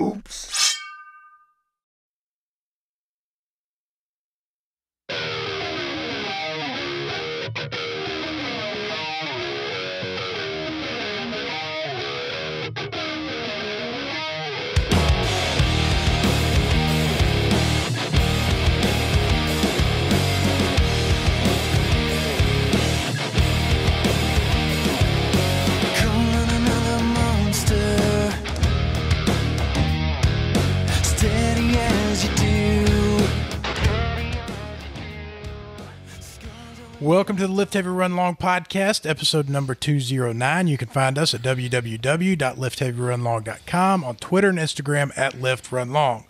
Oops. Welcome to the Lift Heavy Run Long podcast, episode number 209. You can find us at www.liftheavyrunlong.com, on Twitter and Instagram at liftrunlong.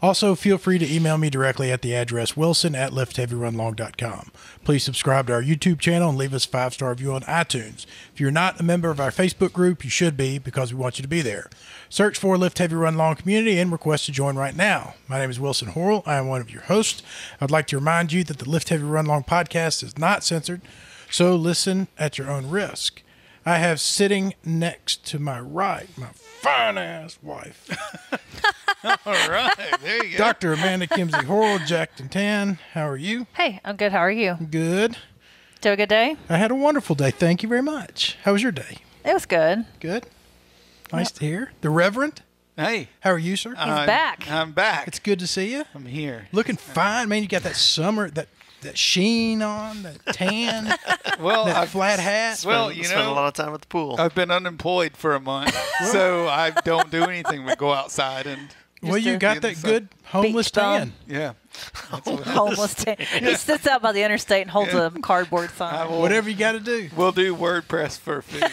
Also, feel free to email me directly at the address wilson@liftheavyrunlong.com. Please subscribe to our YouTube channel and leave us a 5-star review on iTunes. If you're not a member of our Facebook group, you should be, because we want you to be there. Search for Lift Heavy Run Long Community and request to join right now. My name is Wilson Horrell. I am one of your hosts. I'd like to remind you that the Lift Heavy Run Long podcast is not censored, so listen at your own risk. I have sitting next to my right my fine-ass wife, All right, there you go. Dr. Amanda Kimsey Horrell, Jackton Tan. How are you? Hey, I'm good. How are you? Good. Did you have a good day? I had a wonderful day. Thank you very much. How was your day? It was good. Good. Nice to hear. The Reverend, Hey, how are you, sir? He's back. I'm back. It's good to see you. I'm here. Looking fine, man. You got that summer, that sheen on, that tan, Well, that flat hat. well, you spend a know, lot of time at the pool. I've been unemployed for a month, so I don't do anything but go outside and Well, you got that good homeless Beach bum. tan. yeah. Homeless. He sits out by the interstate and holds a cardboard I sign. will, Whatever you got to do. We'll do WordPress for food.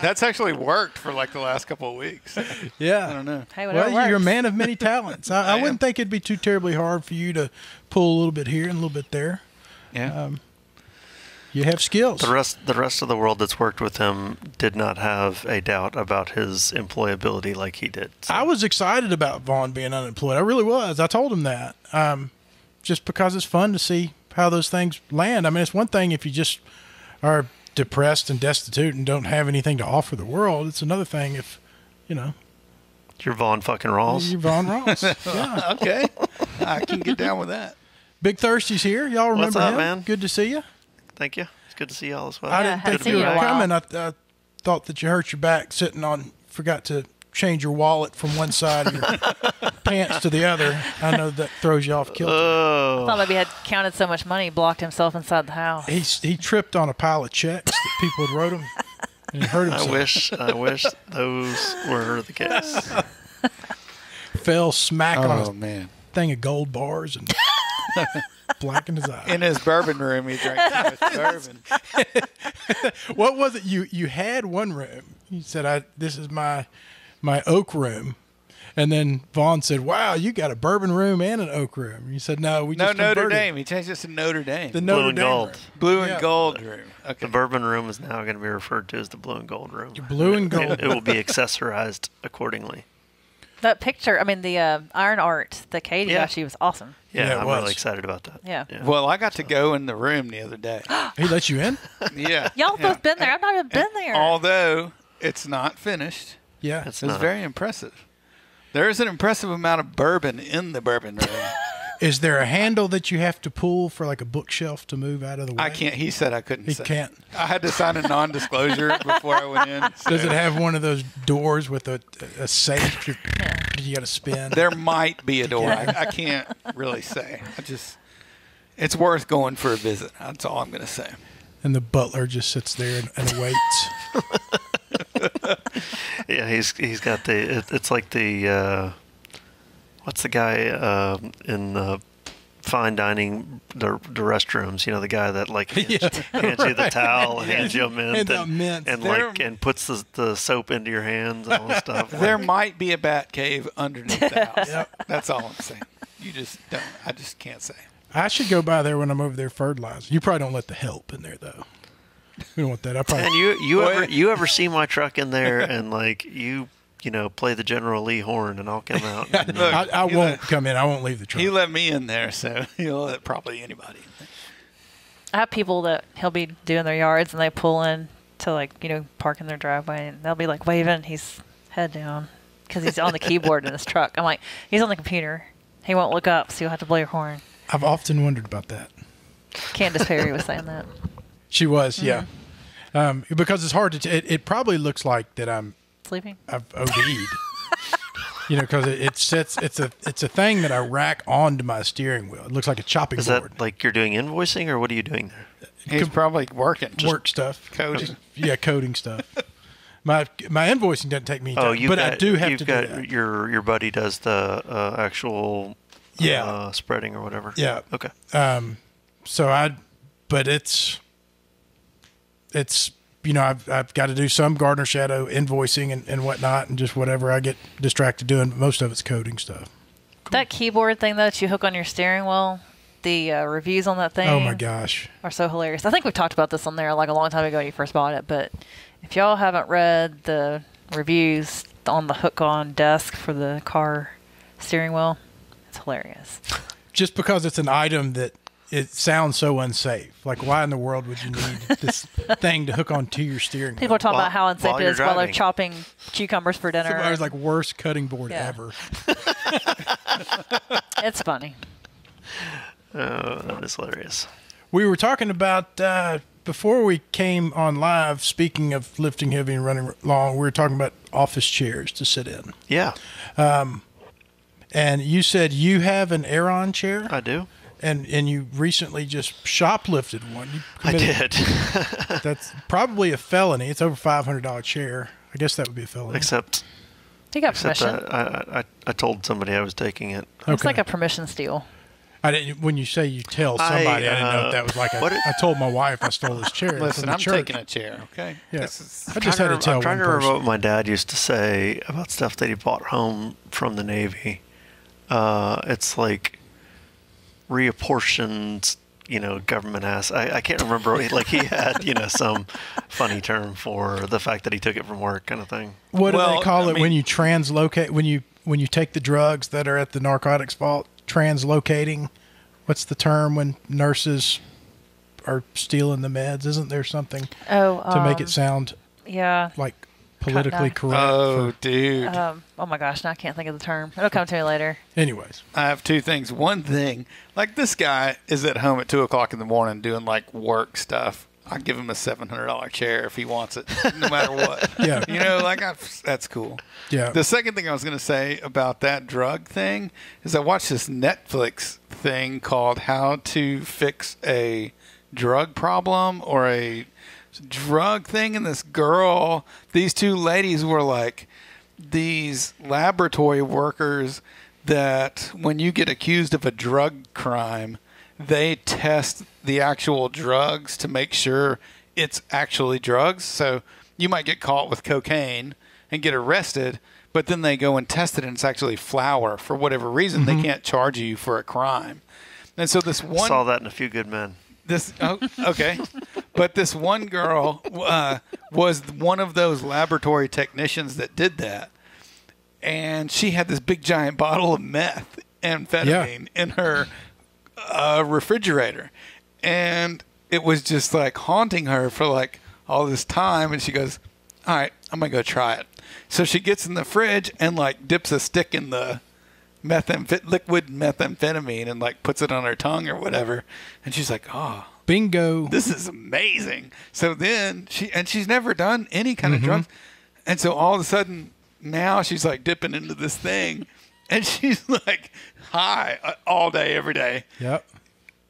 That's actually worked for like the last couple of weeks. Yeah. I don't know. Hey, whatever Well, you're a works. man of many talents. I am. wouldn't think it'd be too terribly hard for you to pull a little bit here and a little bit there. Yeah. You have skills. The rest of the world that's worked with him did not have a doubt about his employability like he did. So I was excited about Vaughn being unemployed. I really was. I told him that. Just because it's fun to see how those things land. I mean, it's one thing if you just are depressed and destitute and don't have anything to offer the world. It's another thing if, you're Vaughn fucking Rawls. you're Vaughn Ross. Yeah. Okay. I can get down with that. Big Thirsty's here. Y'all remember What's up, him? man? Good to see you. Thank you. It's good to see y'all as well. I Yeah, didn't haven't think seen you you were in a while. coming. I thought that you hurt your back sitting on, forgot to change your wallet from one side of your pants to the other. I know that throws you off kilter. Oh, I thought maybe he had counted so much money, he blocked himself inside the house. He tripped on a pile of checks that people had wrote him, and he hurt himself. I wish those were the case. Fell smack on Oh a man. thing of gold bars and blackened his eye. In his bourbon room, he drank too much bourbon. What was it? You had one room. You said, "This is my oak room," and then Vaughn said, "Wow, you got a bourbon room and an oak room." You said, "No, we No, just Notre converted Dame. He changed this to Notre Dame. the Notre and Dame gold. room. Blue and Yeah. gold room. Okay. The bourbon room is now going to be referred to as the blue and gold room. Blue and gold. It will be accessorized accordingly. That picture, I mean, the iron art that Katie Yeah. got you was awesome. Yeah, Yeah, it I'm was. really excited about that. Yeah. Well, I got to go in the room the other day. He let you in? Yeah. Y'all both been there. I've not even been there. Although it's not finished, Yeah. It's it's not. very impressive. There is an impressive amount of bourbon in the bourbon room. Is there a handle that you have to pull for like a bookshelf to move out of the way? I can't. He said I couldn't. He say. can't. I had to sign a non-disclosure before I went in. Does it have one of those doors with a safe you got to spin? There might be a door. I can't really say. It's worth going for a visit. That's all I'm going to say. And the butler just sits there and waits. Yeah, he's got the. It's like the. What's the guy in the fine dining, the restrooms? You know, the guy that like hands you the right. towel, hands you a mint, Hands out mints. and puts the soap into your hands and all that stuff. There might be a bat cave underneath the house. Yep. That's all I'm saying. You just don't. I just can't say. I should go by there when I'm over there fertilizing. You probably don't let the help in there though. We don't want that. I probably. And you ever see my truck in there and like you play the General Lee horn and I'll come out. And, Look, I he won't come in. I won't leave the truck. He let me in there, so he'll let probably anybody in there. I have people that he'll be doing their yards and they pull in to park in their driveway and they'll be like waving. He's head down. because he's on the keyboard in his truck. I'm like, he's on the computer. He won't look up, so you'll have to blow your horn. I've often wondered about that. Candace Perry was saying that. She was, yeah. Because it's hard to. It probably looks like that Sleeping? I've OD'd. Because it's a thing that I rack onto my steering wheel. It looks like a chopping Is board. that like you're doing invoicing, or what are you doing there? He's probably working. Work stuff, Coding. Yeah, coding stuff. My invoicing doesn't take me time, Oh, but I do have to do that. Your buddy does the actual spreading or whatever. Yeah. Okay. But it's I've got to do some Gardner Shadow invoicing and whatnot, and just whatever I get distracted doing. But most of it's coding stuff. That keyboard thing that you hook on your steering wheel, the reviews on that thing. Oh my gosh, are so hilarious. I think we talked about this on there like a long time ago when you first bought it. But if y'all haven't read the reviews on the hook-on desk for the car steering wheel, it's hilarious. Just because it's an item that it sounds so unsafe. Like, why in the world would you need this thing to hook onto your steering wheel? People are talking about how unsafe while it is you're while they're driving. chopping cucumbers for dinner. It was like worst cutting board Yeah. ever. It's funny. Oh, that is hilarious. We were talking about before we came on live. Speaking of lifting heavy and running long, we were talking about office chairs to sit in. Yeah, And you said you have an Aeron chair, I do. and you recently just shoplifted one. You I committed- did. That's probably a felony. It's over $500 chair. I guess that would be a felony. Except You got Except permission. I told somebody I was taking it. It's Okay. like a permission steal. I didn't. When you say you tell somebody, I didn't know if that was like I told my wife I stole his chair. Listen, from the I'm church. taking a chair, okay? Yeah. This is, I just had to tell I'm trying one to remember person. what my dad used to say about stuff that he brought home from the Navy. It's like reapportioned, government ass. I can't remember. Like he had, some funny term for the fact that he took it from work, kind of thing. What do Well, they call I it mean- when you translocate? When you take the drugs that are at the narcotics vault, translocating. What's the term when nurses are stealing the meds? Isn't there something to make it sound Yeah. like politically Cut correct? oh, dude. Oh my gosh, now I can't think of the term. It'll come to me later. Anyways, I have two things. One thing, like this guy is at home at 2:00 in the morning doing like work stuff. I give him a $700 chair if he wants it, no matter what. Yeah. That's cool. yeah. The second thing I was going to say about that drug thing is I watched this Netflix thing called How to Fix a Drug Problem or a drug thing. And these two ladies were like these laboratory workers that when you get accused of a drug crime, they test the actual drugs to make sure it's actually drugs. So you might get caught with cocaine and get arrested, but then they go and test it and it's actually flour. For whatever reason, they can't charge you for a crime. And so this I one saw that in A Few Good Men. okay. But this one girl was one of those laboratory technicians that did that. And she had this big giant bottle of meth amphetamine in her refrigerator. And it was just like haunting her for like all this time. And she goes, all right, I'm going to go try it. So she gets in the fridge and like dips a stick in the liquid methamphetamine and like puts it on her tongue or whatever. And she's like, oh, Bingo. this is amazing. So then she's never done any kind of drugs. And so all of a sudden now she's like dipping into this thing and she's like high all day, every day. Yep.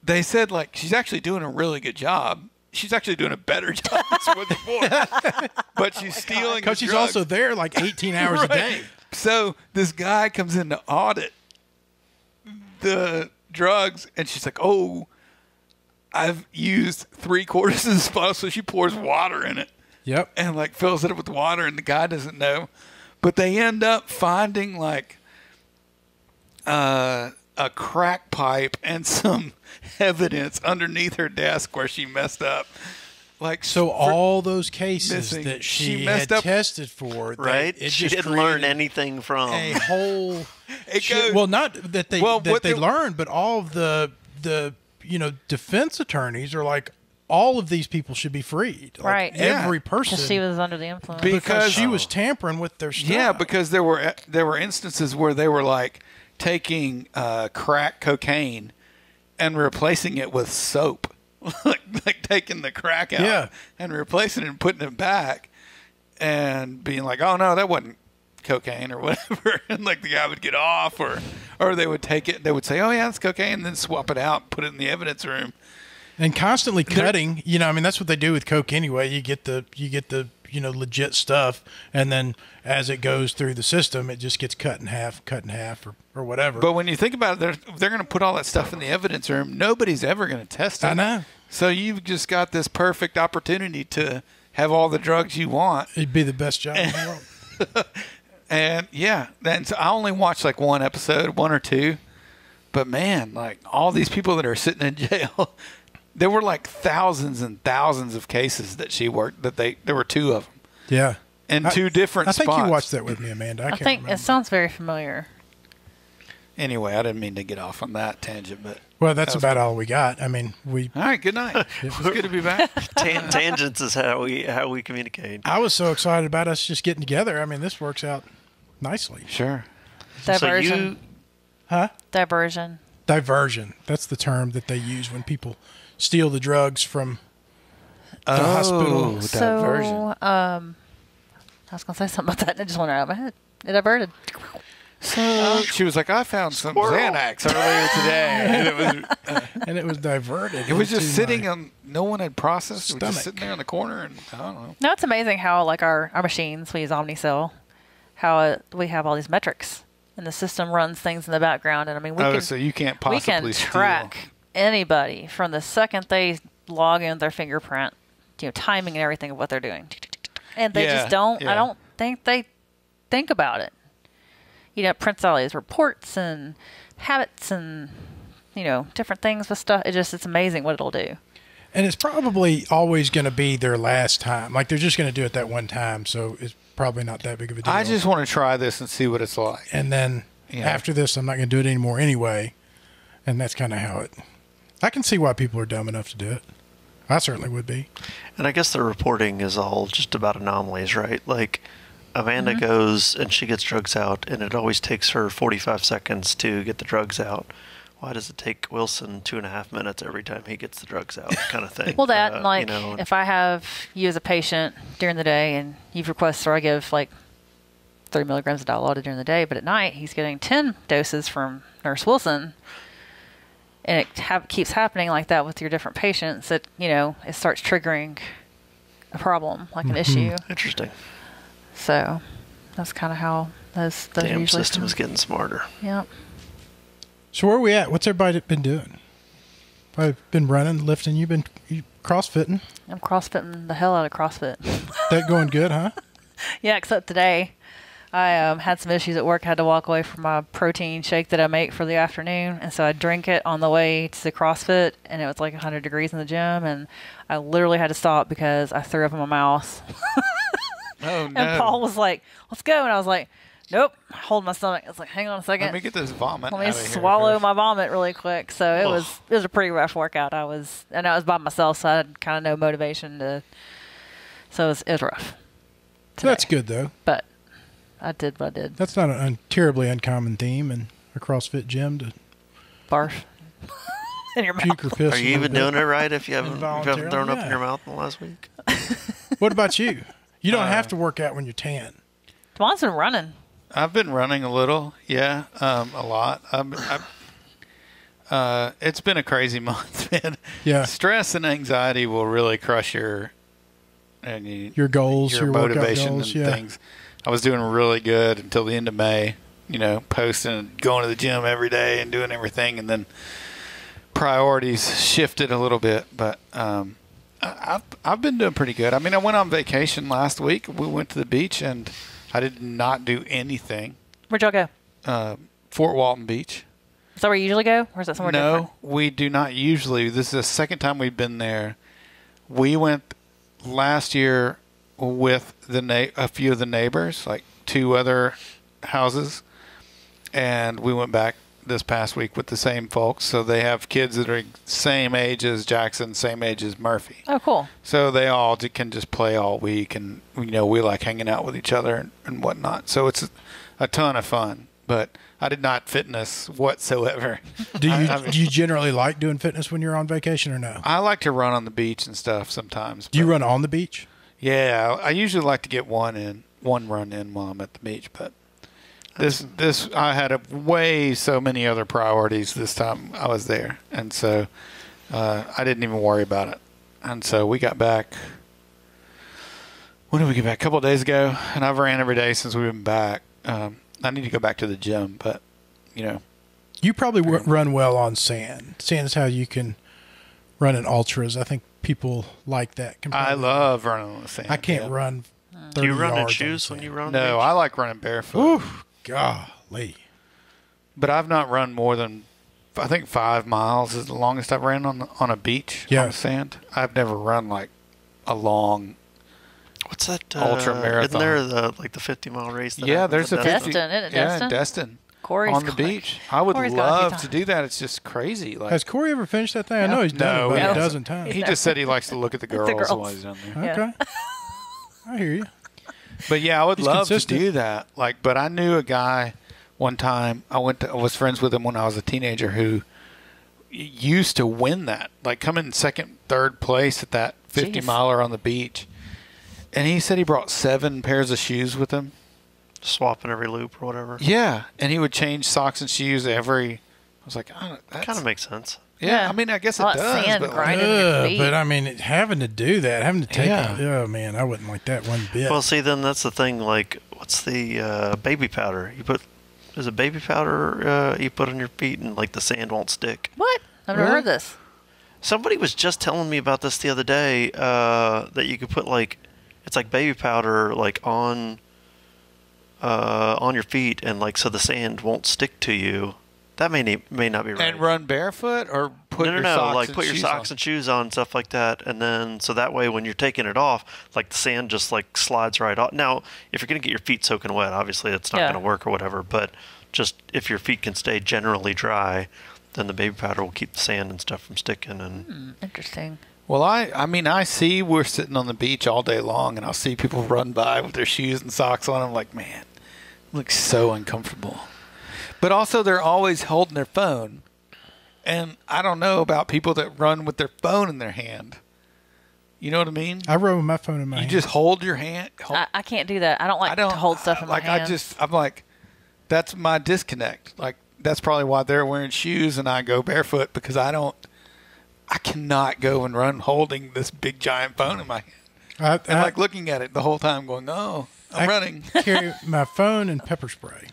They said like she's actually doing a really good job. She's actually doing a better job than before. But she's stealing Because she's drugs. also there like 18 hours a day. So this guy comes in to audit the drugs, and she's like, "Oh, I've used 3/4 of this bottle." So she pours water in it Yep. and like fills it up with water, and the guy doesn't know. But they end up finding like a crack pipe and some evidence underneath her desk where she messed up. Like So all those cases missing- that she she messed had up- tested for, Right? It She just didn't learn created anything from. a whole. It shit- goes- well, not that they Well, what they they- learned, but all of the defense attorneys are like, all of these people should be freed. Like, Right. Every Yeah. person. Because she was under the influence. because she Because- was tampering with their stuff. Yeah, because there were instances where they were like taking crack cocaine and replacing it with soap, like taking the crack out Yeah. and replacing it and putting it back, and being like, "Oh no, that wasn't cocaine or whatever," and like the guy would get off, or they would take it, they would say, "Oh yeah, it's cocaine," and then swap it out, and put it in the evidence room. And constantly cutting, I mean, that's what they do with coke anyway. You get the legit stuff, and then as it goes through the system, it just gets cut in half, or whatever. But when you think about it, they're going to put all that stuff in the evidence room. Nobody's ever going to test it. I know. So you've just got this perfect opportunity to have all the drugs you want. It'd be the best job in the world. And yeah, then so I only watched like one episode, one or two. But man, like all these people that are sitting in jail, there were like thousands and thousands of cases that she worked. There were 2 of them Yeah. in 2 different I think spots. you watched that with me, Amanda. I can't think remember. it sounds very familiar. Anyway, I didn't mean to get off on that tangent, but Well, that's that was about all we got. I mean, all right. Good night. It's good to be back. Tangents is how we communicate. I was so excited about us just getting together. I mean, this works out nicely. Sure. Diversion. Huh? Diversion. Diversion. That's the term that they use when people steal the drugs from the hospital. diversion. So, I was going to say something about that, and it just went out of my head. It diverted. So she was like, "I found some Xanax earlier today," and And it was diverted. it was just into sitting my- on. No one had processed. It was Stomach. just sitting there in the corner, and I don't know. No, it's amazing how, like, our machines, we use OmniCell, how we have all these metrics, and the system runs things in the background. And I mean, we can So you can't we possibly can track anybody from the second they log in with their fingerprint, timing and everything of what they're doing. And they Yeah, just don't, yeah. I don't think they think about it. It prints all these reports and habits and, different things with stuff. It's amazing what it'll do. And it's probably always going to be their last time. Like, they're just going to do it that one steam, so it's probably not that big of a deal. I just want to try this and see what it's like. And then Yeah. after this, I'm not going to do it anymore anyway. And that's kind of how it. I can see why people are dumb enough to do it. I certainly would be. And I guess the reporting is all just about anomalies, right? Like Amanda goes and she gets drugs out, and it always takes her 45 seconds to get the drugs out. Why does it take Wilson 2.5 minutes every time he gets the drugs out, kind of thing? Well, that, if I have you as a patient during the day and you've requested, or I give like 30 milligrams of Dilaudid during the day, but at night he's getting 10 doses from Nurse Wilson, and it keeps happening like that with your different patients, that, it starts triggering a problem, like an issue. Interesting. So that's kind of how those Damn usually system is getting smarter. Yeah. So where are we at? What's everybody been doing? I've been running, lifting. You CrossFitting. I'm CrossFitting the hell out of CrossFit. That going good, huh? Yeah, except today. I had some issues at work. I had to walk away from my protein shake that I make for the afternoon. And so I drank it on the way to the CrossFit, and it was like 100 degrees in the gym. And I literally had to stop because I threw up in my mouth. Oh, no. And Paul was like, "Let's go." And I was like, "Nope." Hold my stomach. I was like, "Hang on a second. Let me get this vomit Let me out of here swallow first. my vomit really quick." So it was a pretty rough workout. I was by myself, so I had kind of no motivation to. So it was rough. So that's good, though. But I did what I did. That's not a terribly uncommon theme in a CrossFit gym to Barf in your mouth. puke or piss. Are a you little even bit. doing it right if you haven't Involuntarily, thrown up yeah. in your mouth in the last week? What about you? You don't have to work out when you're tan. Devon's been running. I've been running a little, yeah, a lot. It's been a crazy month, man. Yeah. Stress and anxiety will really crush your Goals, your workout motivation goals, and yeah. things. I was doing really good until the end of May, posting, going to the gym every day and doing everything, and then priorities shifted a little bit. But I've been doing pretty good. I mean, I went on vacation last week. We went to the beach, and I did not do anything. Where'd y'all go? Fort Walton Beach. Is that where you usually go, or is that somewhere different? No, we do not usually. This is the second time we've been there. We went last year with a few of the neighbors, like 2 other houses, and we went back this past week with the same folks. So they have kids that are same age as Jackson, same age as Murphy. Oh, cool. So they all can just play all week, and we like hanging out with each other and whatnot. So it's a ton of fun. But I did not fitness whatsoever. Do you generally like doing fitness when you're on vacation or no? I like to run on the beach and stuff sometimes. Do you but- run on the beach? Yeah, I usually like to get one run in while I'm at the beach, but this I had so many other priorities this time I was there, and so I didn't even worry about it. And so we got back. When did we get back? A couple of days ago, and I've ran every day since we've been back. I need to go back to the gym, but You probably run well on sand. Sand is how you can run in ultras. I think people like that. I love running on the sand. I can't yeah. run 30 Do you run in yards shoes on when sand. you run? No, I like running barefoot. Ooh, golly. But I've not run more than, I think 5 miles is the longest I've ran on a beach Yeah. on the sand. I've never run like a long. What's that? Ultra marathon. Isn't there the 50-mile race? That Yeah, happens there's a in 50. Destin, isn't it Yeah, Destin? in Destin. Corey's on the going- beach. I would Corey's gone a few love to times. do that. It's just crazy. Like Has Corey ever finished that thing? I Yeah. know he's done No, it about he a dozen hasn't. times. he just said he likes to look at the girls, girls. while he's down there. Yeah. Okay. I hear you. But yeah, I would He's love consistent. to do that. Like, but I knew a guy one time. I was friends with him when I was a teenager who used to win that. Like, come in second, third place at that 50 Jeez. miler on the beach. And he said he brought 7 pairs of shoes with him. swapping every loop or whatever. Yeah, and he would change socks and shoes every. I was like, that Kind of makes sense. Yeah, Yeah. I mean, I guess it All that does. sand But like, grinding in your feet. But I mean, having to do that, having to take Yeah. oh man, I wouldn't like that one bit. Well, see, then that's the thing. Like, what's the baby powder? Is it baby powder you put on your feet and like the sand won't stick? What? I've never Really? heard this. Somebody was just telling me about this the other day. That you could put it's like baby powder like on your feet and like so the sand won't stick to you. That may not be right. and run barefoot or put your socks like and put your shoes socks on? and shoes on, stuff like that, and then so that way when you're taking it off, like the sand just like slides right off. Now, if you're gonna get your feet soaking wet, obviously it's not Yeah. gonna work or whatever. But just if your feet can stay generally dry, then the baby powder will keep the sand and stuff from sticking. And Interesting. Well, I mean, I see we're sitting on the beach all day long, and I'll see people run by with their shoes and socks on. I'm like, man, it looks so uncomfortable. But also, they're always holding their phone, and I don't know about people that run with their phone in their hand. You know what I mean? I rode with my phone in my You hand. just hold your hand. I can't do that. I don't like to hold stuff in my like. hands. I'm like, that's my disconnect. Like that's probably why they're wearing shoes and I go barefoot because I cannot go and run holding this big giant phone in my hand. And like looking at it the whole time going, oh, I'm running. carry my phone and pepper spray.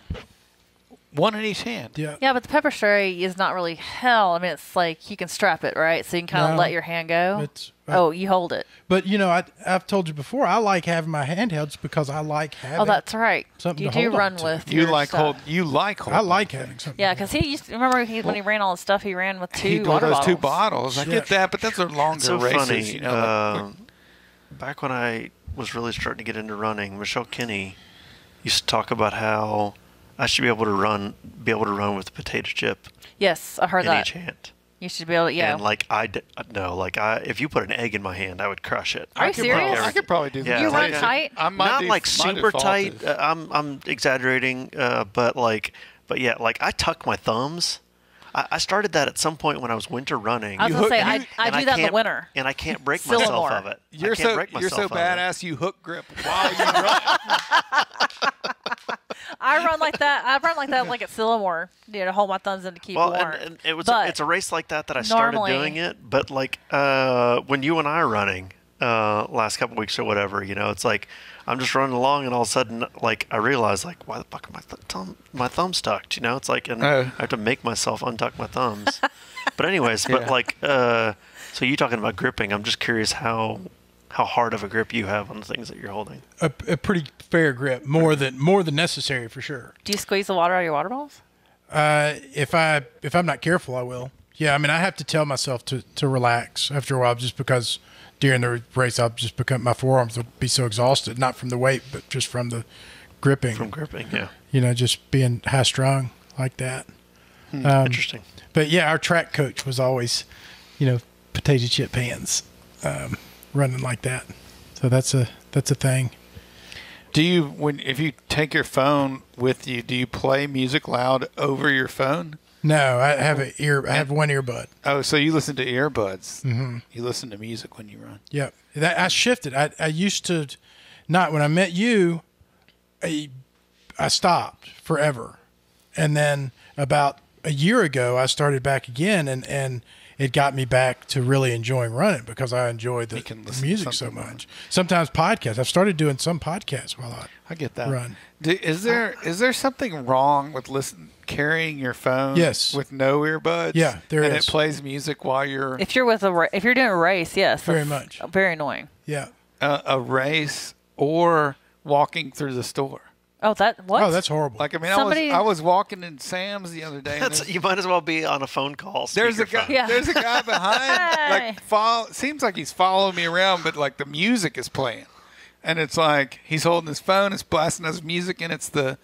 One in each hand. Yeah. Yeah, but the pepper spray is not really hell. I mean, it's like you can strap it, right? So you can kind of No, let your hand go. it's- You hold it. But you know, I've told you before, I like having my handhelds because I like having. Oh, that's right. something You to do hold on run to. with You your like stuff. holding. I like having something. Yeah, because he used to, remember when he ran all the stuff, he ran with he two bought water those bottles. 2 bottles. I Yeah. get that, but those are longer it's so races. funny. You know, Back when I was really starting to get into running, Michelle Kinney used to talk about how I should be able to run with a potato chip Yes, I heard in that. each hand. You should be able to, yeah. And like if you put an egg in my hand, I would crush it. Are you serious? I could probably do that. Yeah, You run like, tight? Not like my super default tight. is- I'm exaggerating, but yeah, like I tuck my thumbs. I started that at some point when I was winter running. I was going to say, I and do that in the can't- winter. and I can't break myself Sillamore. of it. You're I can't so break you're myself so of it. badass. You hook grip while you run. I run like that. I run like that like at Sillamore, to hold my thumbs in to keep Well, warm. and it's But a race like that I started normally- doing it. But like when you and I are running last couple weeks or whatever, you know, it's like I'm just running along, and all of a sudden, like I realize, like, why the fuck are my thumbs tucked? You know, it's like, and I have to make myself untuck my thumbs. But anyways, Yeah. so you talking about gripping? I'm just curious how hard of a grip you have on the things that you're holding. a pretty fair grip, more than necessary for sure. do you squeeze the water out of your water bottles? If I'm not careful, I will. Yeah, I mean, I have to tell myself to relax after a while, just because during the race I'll just become my forearms will be so exhausted, not from the weight, but just from the gripping. From gripping, yeah. You know, just being high strung like that. Interesting. But yeah, our track coach was always, potato chip hands, running like that. So that's a thing. Do you if you take your phone with you, do you play music loud over your phone? No, I have I have one earbud. Oh, so you listen to earbuds. Mm-hmm. You listen to music when you run. Yep. I shifted. I used to not. When I met you, I stopped forever. And then about a year ago, I started back again, and it got me back to really enjoying running because I enjoy the music so much. Sometimes podcasts. I've started doing some podcasts while I get that. Run. Is there something wrong with carrying your phone? Yes. With no earbuds? Yeah, there and is. it plays music while you're If you're if you're doing a race, yes, Very that's much. very annoying. Yeah. a race or walking through the store. Oh, what? Oh, that's horrible. Like, I mean, Somebody- I was walking in Sam's the other day. And You might as well be on a phone call. there's a guy. speakerphone. Yeah. There's a guy behind. Seems like he's following me around, but like the music is playing, and it's like he's holding his phone, it's blasting his music, and it's the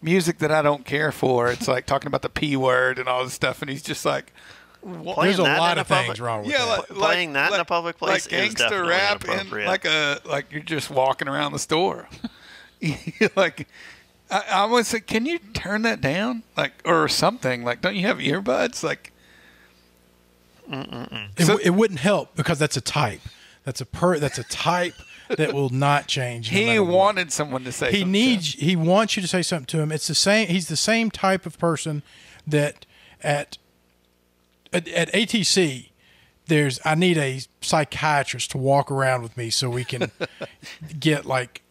music that I don't care for. It's like talking about the P word and all this stuff, and he's just like, Playing There's a that lot in of public- things wrong with yeah, that. Playing that in a public place like is gangster definitely rap, and inappropriate. like you're just walking around the store. Like, I would say, can you turn that down, like, or something? Like, don't you have earbuds? Like, It wouldn't help because that's a type. That's a type that will not change. no he matter what. wanted someone to say. something to him. He wants you to say something to him. It's the same. He's the same type of person that at ATC. I need a psychiatrist to walk around with me so we can get like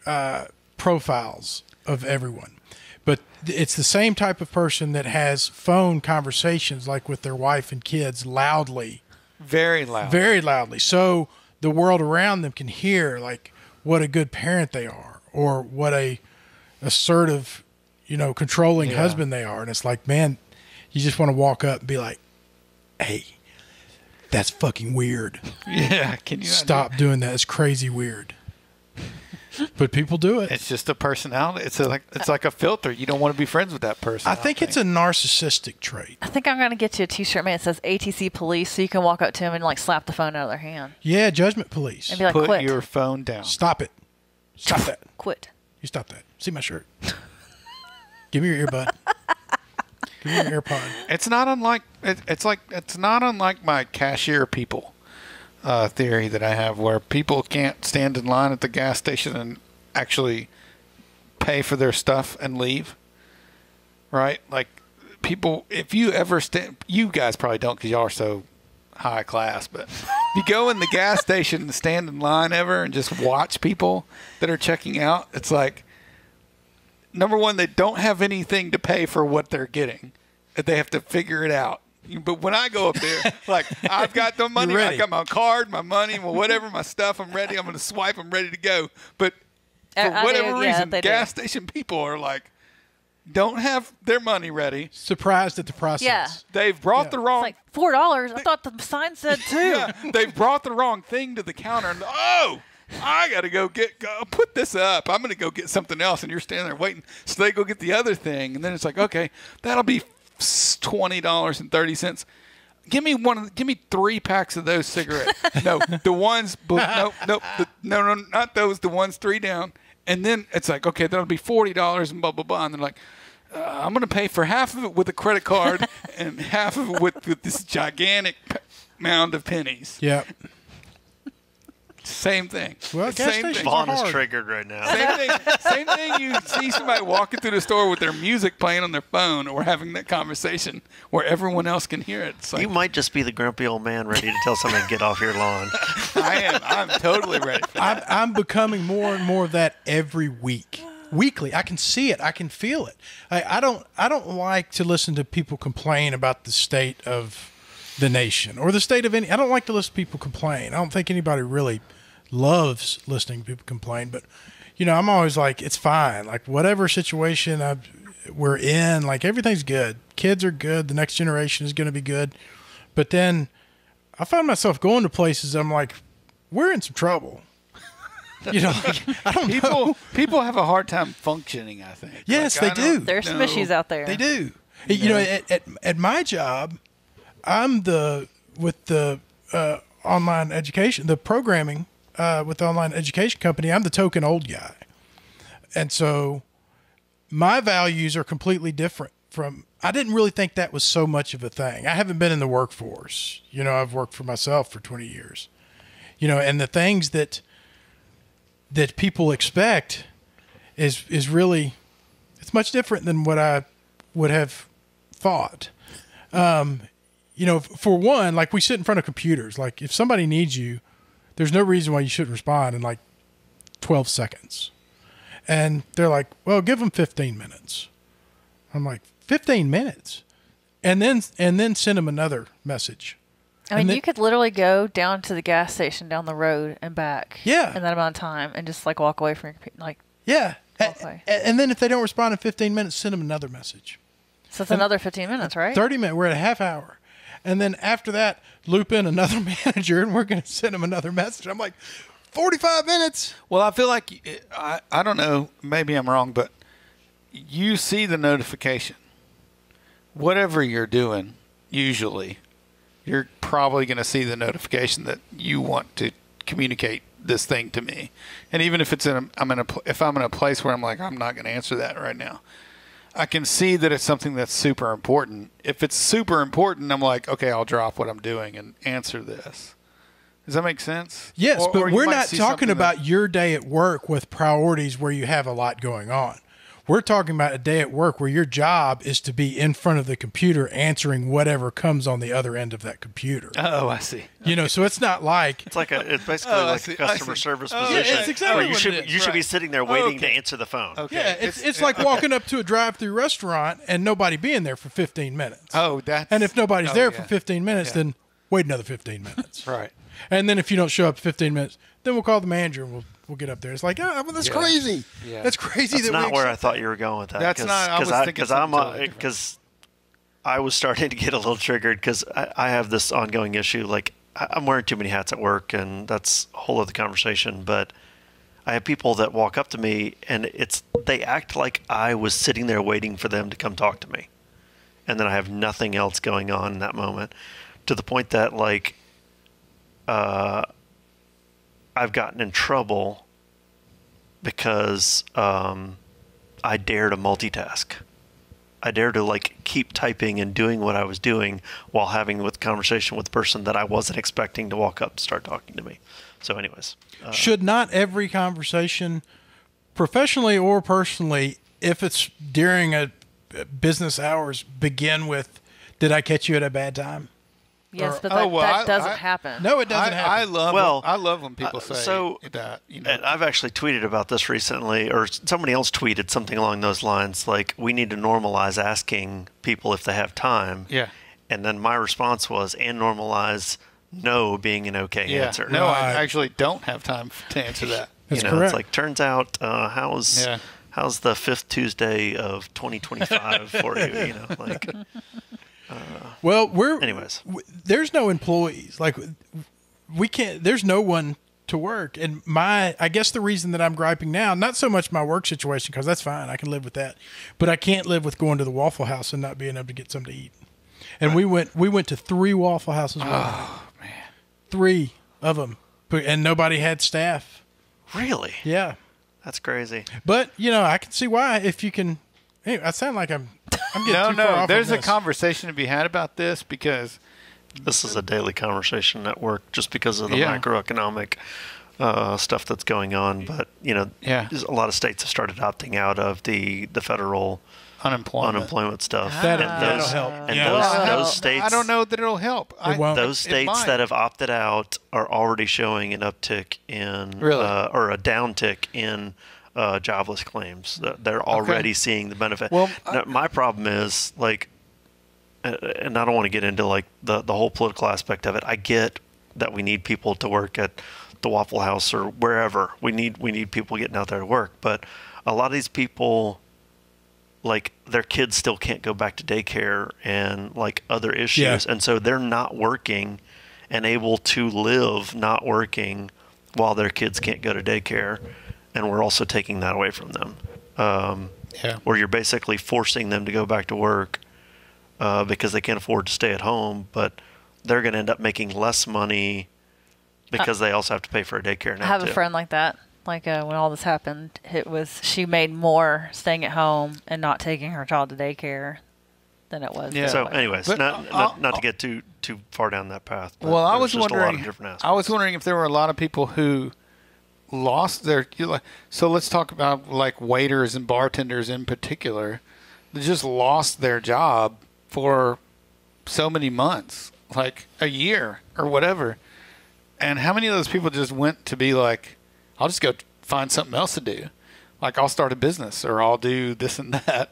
profiles of everyone. But it's the same type of person that has phone conversations like with their wife and kids loudly. Very loud. Very loudly. So the world around them can hear like what a good parent they are or what a assertive, controlling husband they are. And it's like, man, you just want to walk up and be like, hey, that's fucking weird. Yeah, can you not Stop doing that. It's crazy weird. But people do it. It's just a personality. It's like a filter. You don't want to be friends with that person. I think it's a narcissistic trait. I think I'm gonna get you a T-shirt made that says ATC Police, so you can walk up to them and like slap the phone out of their hand Yeah, judgment police. and be like, put "Quit, your phone down. Stop it. Stop that. quit." You stop that. See my shirt. Give me your earbud. Give me your AirPod. It's not unlike it's not unlike my cashier people theory that I have, where people can't stand in line at the gas station and actually pay for their stuff and leave. Right? Like, people, if you ever you guys probably don't because y'all are so high class, but if you go in the gas station and stand in line ever and just watch people that are checking out, it's like, number one, they don't have anything to pay for what they're getting. They have to figure it out. But when I go up there, like, I've got the money, I got my card, my money, whatever, my stuff, I'm ready. I'm going to swipe, I'm ready to go. But for I whatever do, yeah, reason, they do. gas station people are like, don't have their money ready. Surprised at the process. Yeah. They've brought the wrong It's like $4. I thought the sign said $2. yeah, they've brought the wrong thing to the counter, and I gotta go put this up. I'm gonna go get something else, and you're standing there waiting. So they go get the other thing, and then it's like, okay, that'll be $20.30. Give me 3 packs of those cigarettes. No, the ones, no, not those. The ones 3 down, and then it's like, okay, that'll be $40 and blah blah blah, and they're like, I'm going to pay for half of it with a credit card and half of it with this gigantic mound of pennies. Yeah. Same thing. Well, gas Same stations thing. Vaughn is hard. triggered right now. Same thing. You see somebody walking through the store with their music playing on their phone or having that conversation where everyone else can hear it. It's like, You might just be the grumpy old man ready to tell somebody to get off your lawn. I am. I'm totally ready for that. I'm becoming more and more of that every week. Weekly, I can see it. I can feel it. I don't like to listen to people complain about the state of the nation or the state of any. I don't like to listen to people complain. I don't think anybody really loves listening to people complain. But I'm always like, it's fine. Like, whatever situation we're in, like, everything's good. Kids are good. The next generation is going to be good. But then I find myself going to places. I'm like, we're in some trouble. Like, I don't know. People have a hard time functioning, I think. Yes, Like, they I don't do. There's some know. issues out there. They do. You know, at my job, I'm with the online education, the programming with the online education company. I'm the token old guy, and so my values are completely different from. I didn't really think that was so much of a thing. I haven't been in the workforce. You know, I've worked for myself for 20 years. You know, and the things that people expect is really, it's much different than what I would have thought. You know, for one, like we sit in front of computers. Like if somebody needs you, there's no reason why you shouldn't respond in like 12 seconds. And they're like, well, give them 15 minutes. I'm like, 15 minutes? And then send them another message. I mean, you could literally go down to the gas station down the road and back. Yeah. In that amount of time and just like walk away from your computer. Like, yeah. walk away. And then if they don't respond in 15 minutes, send them another message. So it's another 15 minutes, right? 30 minutes. We're at a half hour. And then after that, loop in another manager and we're going to send them another message. I'm like, 45 minutes. Well, I feel like, I don't know, maybe I'm wrong, but you see the notification. Whatever you're doing, usually, you're probably going to see the notification that you want to communicate this thing to me. And even if if I'm in a place where I'm like, I'm not going to answer that right now, I can see that it's something that's super important. If it's super important, I'm like, okay, I'll drop what I'm doing and answer this. Does that make sense? Yes, but you we're might not see talking something about your day at work with priorities where you have a lot going on. We're talking about a day at work where your job is to be in front of the computer answering whatever comes on the other end of that computer. Oh, I see. You know, so it's not like It's basically I like see, a customer I see. service Oh, position. yeah, it's exactly where what it is. you should be Right. sitting there waiting to Okay. answer the phone. Okay. yeah, it's like walking up to a drive-through restaurant and nobody being there for 15 minutes. Oh, that's... And if nobody's oh, there yeah. for 15 minutes, Yeah. then wait another 15 minutes. Right. And then if you don't show up 15 minutes, then we'll call the manager and we'll get up there. It's like, oh, well, that's Yeah. crazy. Yeah. That's crazy. That's that not we where I accept thought you were going with that. That's not- I was thinking something totally different. Because I was starting to get a little triggered because I have this ongoing issue. Like I'm wearing too many hats at work, and that's a whole other conversation. But I have people that walk up to me, and they act like I was sitting there waiting for them to come talk to me, and then I have nothing else going on in that moment, to the point that like I've gotten in trouble because I dare to multitask. I dare to like keep typing and doing what I was doing while having with conversation with the person that I wasn't expecting to walk up and start talking to me. So anyways, Should not every conversation, professionally or personally, if it's during a business hours, begin with, did I catch you at a bad time? Yes, Or- but Oh, well, that doesn't happen. No, it doesn't happen. I love when people say so that. You know, and I've actually tweeted about this recently, or somebody else tweeted something along those lines, like we need to normalize asking people if they have time. yeah, And then my response was, and normalize no being an okay yeah. answer. No, I Right. actually don't have time to answer that. That's you know, correct. It's like turns out Yeah. how's the fifth Tuesday of 2025 for you? You know, like Well, anyways. there's no employees. Like we can't. There's no one to work. And I guess the reason that I'm griping now, not so much my work situation, because that's fine, I can live with that. But I can't live with going to the Waffle House and not being able to get something to eat. And we went to 3 Waffle Houses. Oh man, 3 of them, and nobody had staff. Really? Yeah, That's crazy. but you know I can see why if you can. Anyway, I sound like I'm getting too far no. off There's on a this. conversation to be had about this because This is a daily conversation at work just because of the Yeah. macroeconomic stuff that's going on. But, you know, Yeah. a lot of states have started opting out of the federal unemployment stuff. That'll and those, help. And Yeah. those states, I don't know that it'll help. It won't. those It states might. that have opted out are already showing an uptick in, Really? or a downtick in jobless claims. They're already seeing the benefit. Well, Now, my problem is like, and I don't want to get into like the whole political aspect of it. I get that we need people to work at the Waffle House or wherever. We need people getting out there to work. But a lot of these people, like their kids still can't go back to daycare and like other issues. Yeah. And so they're not working and able to live not working while their kids can't go to daycare. And we're also taking that away from them. Yeah. Where you're basically forcing them to go back to work because they can't afford to stay at home, but they're going to end up making less money because they also have to pay for a daycare now. I have too. a friend like that. Like when all this happened, she made more staying at home and not taking her child to daycare than it was. Yeah. So, anyways, But not to get too far down that path. But Well, I there's was just a lot of wondering. different I was aspects. wondering if there were a lot of people who lost their. So let's talk about like waiters and bartenders in particular. They just lost their job for so many months, like a year or whatever. And how many of those people just went to be like, I'll just go find something else to do. Like I'll start a business or I'll do this and that.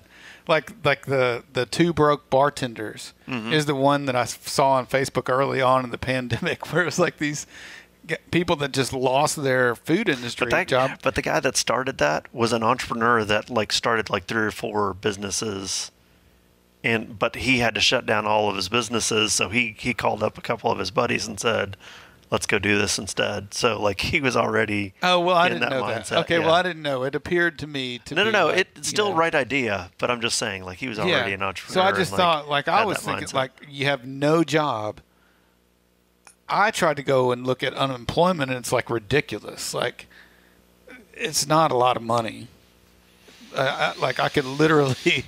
Like the two broke bartenders is the one that I saw on Facebook early on in the pandemic, where it was like these people that just lost their food industry job. But the guy that started that was an entrepreneur that like started like 3 or 4 businesses, but he had to shut down all of his businesses. So he called up a couple of his buddies and said, let's go do this instead. So like he was already Oh, well, I in didn't that know mindset. that. Okay, yeah. well, I didn't know. It appeared to me to be No. like, It's still right idea, but I'm just saying, like he was already an entrepreneur. So I just and, thought, like, I had was that thinking, mindset. like, you have no job. I tried to go and look at unemployment, and it's like ridiculous. Like, it's not a lot of money. Like, I could literally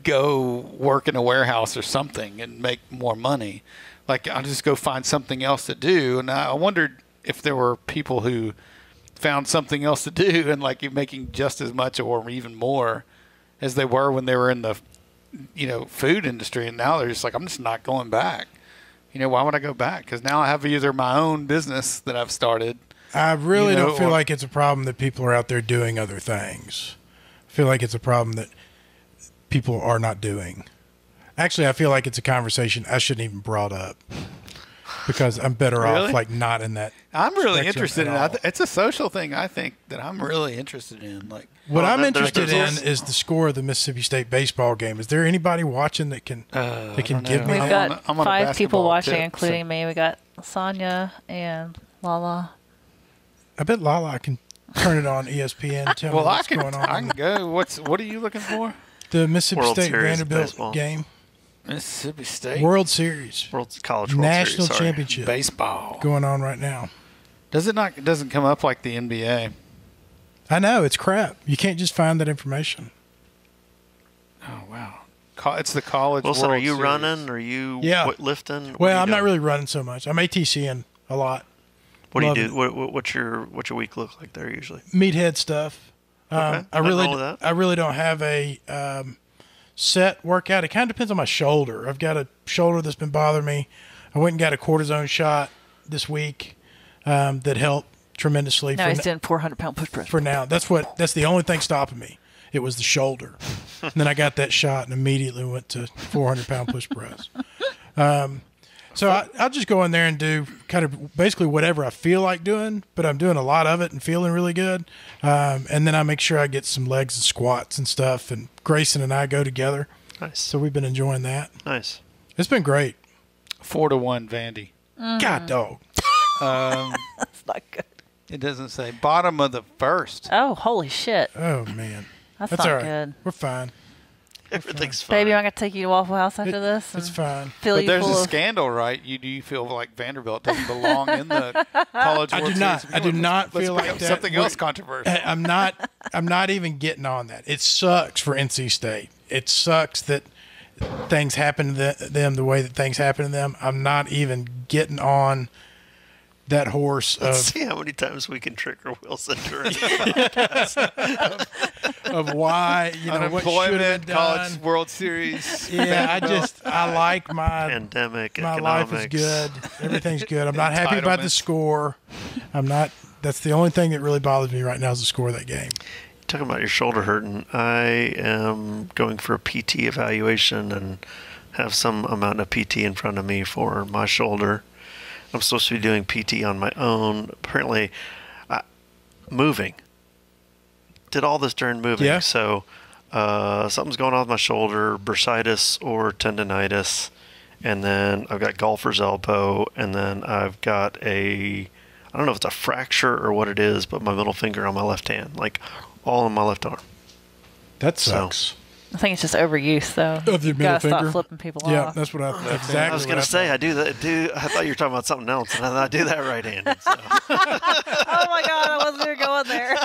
go work in a warehouse or something and make more money. Like, I'll just go find something else to do. And I wondered if there were people who found something else to do and like you're making just as much or even more as they were when they were in the, food industry. And now they're just like, I'm just not going back. Why would I go back? Because now I have either my own business that I've started. I really don't feel or- like it's a problem that people are out there doing other things. I feel like it's a problem that people are not doing. Actually, I feel like it's a conversation I shouldn't even brought up because I'm better Really? off like not in that. I'm really spectrum interested in at it. all. It's a social thing, I think, that I'm really interested in. Like, What Well, I'm there's interested this- in is the score of the Mississippi State baseball game. Is there anybody watching that can I give don't me know. We've that? got I'm on a 5 people basketball watching, tip, including me. We got Sonia and Lala. I bet Lala can turn it on ESPN and tell me well, I what's can going on. I can go. What are you looking for? The Mississippi World State Series Vanderbilt baseball. game, Mississippi State World Series, World College World National Series, sorry. Championship baseball. going on right now. Does it not? It doesn't come up like the NBA. I know it's crap. You can't just find that information. Oh wow! It's the college. Wilson, World are you Series. running? Are you Yeah. lifting? What Well, are you I'm not doing? really running so much. I'm ATCing a lot. What do you loving do? What's your week look like there usually? Meathead stuff. Okay, I nothing really, wrong with that. I really don't have a set workout. It kind of depends on my shoulder. I've got a shoulder that's been bothering me. I went and got a cortisone shot this week that helped tremendously. Now for he's n- doing 400-pound push press. for now. That's the only thing stopping me. It was the shoulder. And then I got that shot and immediately went to 400-pound push press. So I'll just go in there and do kind of basically whatever I feel like doing, but I'm doing a lot of it and feeling really good. And then I make sure I get some legs and squats and stuff. And Grayson and I go together. Nice, So we've been enjoying that. nice. It's been great. 4-1, Vandy. God, dog. That's not good. It doesn't say bottom of the first. Oh, holy shit. Oh, man. That's That's not all right. good. We're fine. Everything's fine. Baby, I'm going to take you to Waffle House after this. It's and fine. Fill But you there's full a of... scandal, right? Do you feel like Vanderbilt doesn't belong in the college I World do not. Series? I do not Let's feel bring like up that. something else controversial. I'm not even getting on that. It sucks for NC State. It sucks that things happen to them the way that things happen to them. I'm not even getting on that horse Let's of see how many times we can trigger Wilson during. of why what should have Unemployment, been done. college World Series. Yeah, I like my Pandemic, my economics. life is good. Everything's good. I'm not happy about the Entitlements. score. I'm not. That's the only thing that really bothers me right now is the score of that game. Talking about your shoulder hurting, I am going for a PT evaluation and have some amount of PT in front of me for my shoulder. I'm supposed to be doing PT on my own. Apparently, moving. Did all this during moving. Yeah. So something's going on with my shoulder, bursitis or tendonitis. And then I've got golfer's elbow. And then I've got I don't know if it's a fracture or what it is, but my middle finger on my left hand. Like all in my left arm. That So- sucks. I think it's just overuse, though. Of the You middle gotta stop finger? flipping people Yeah, off. that's what I exactly. I was what gonna say thought. I do that. I thought you were talking about something else, and I do that right-handed. So. Oh my god, I wasn't even going there.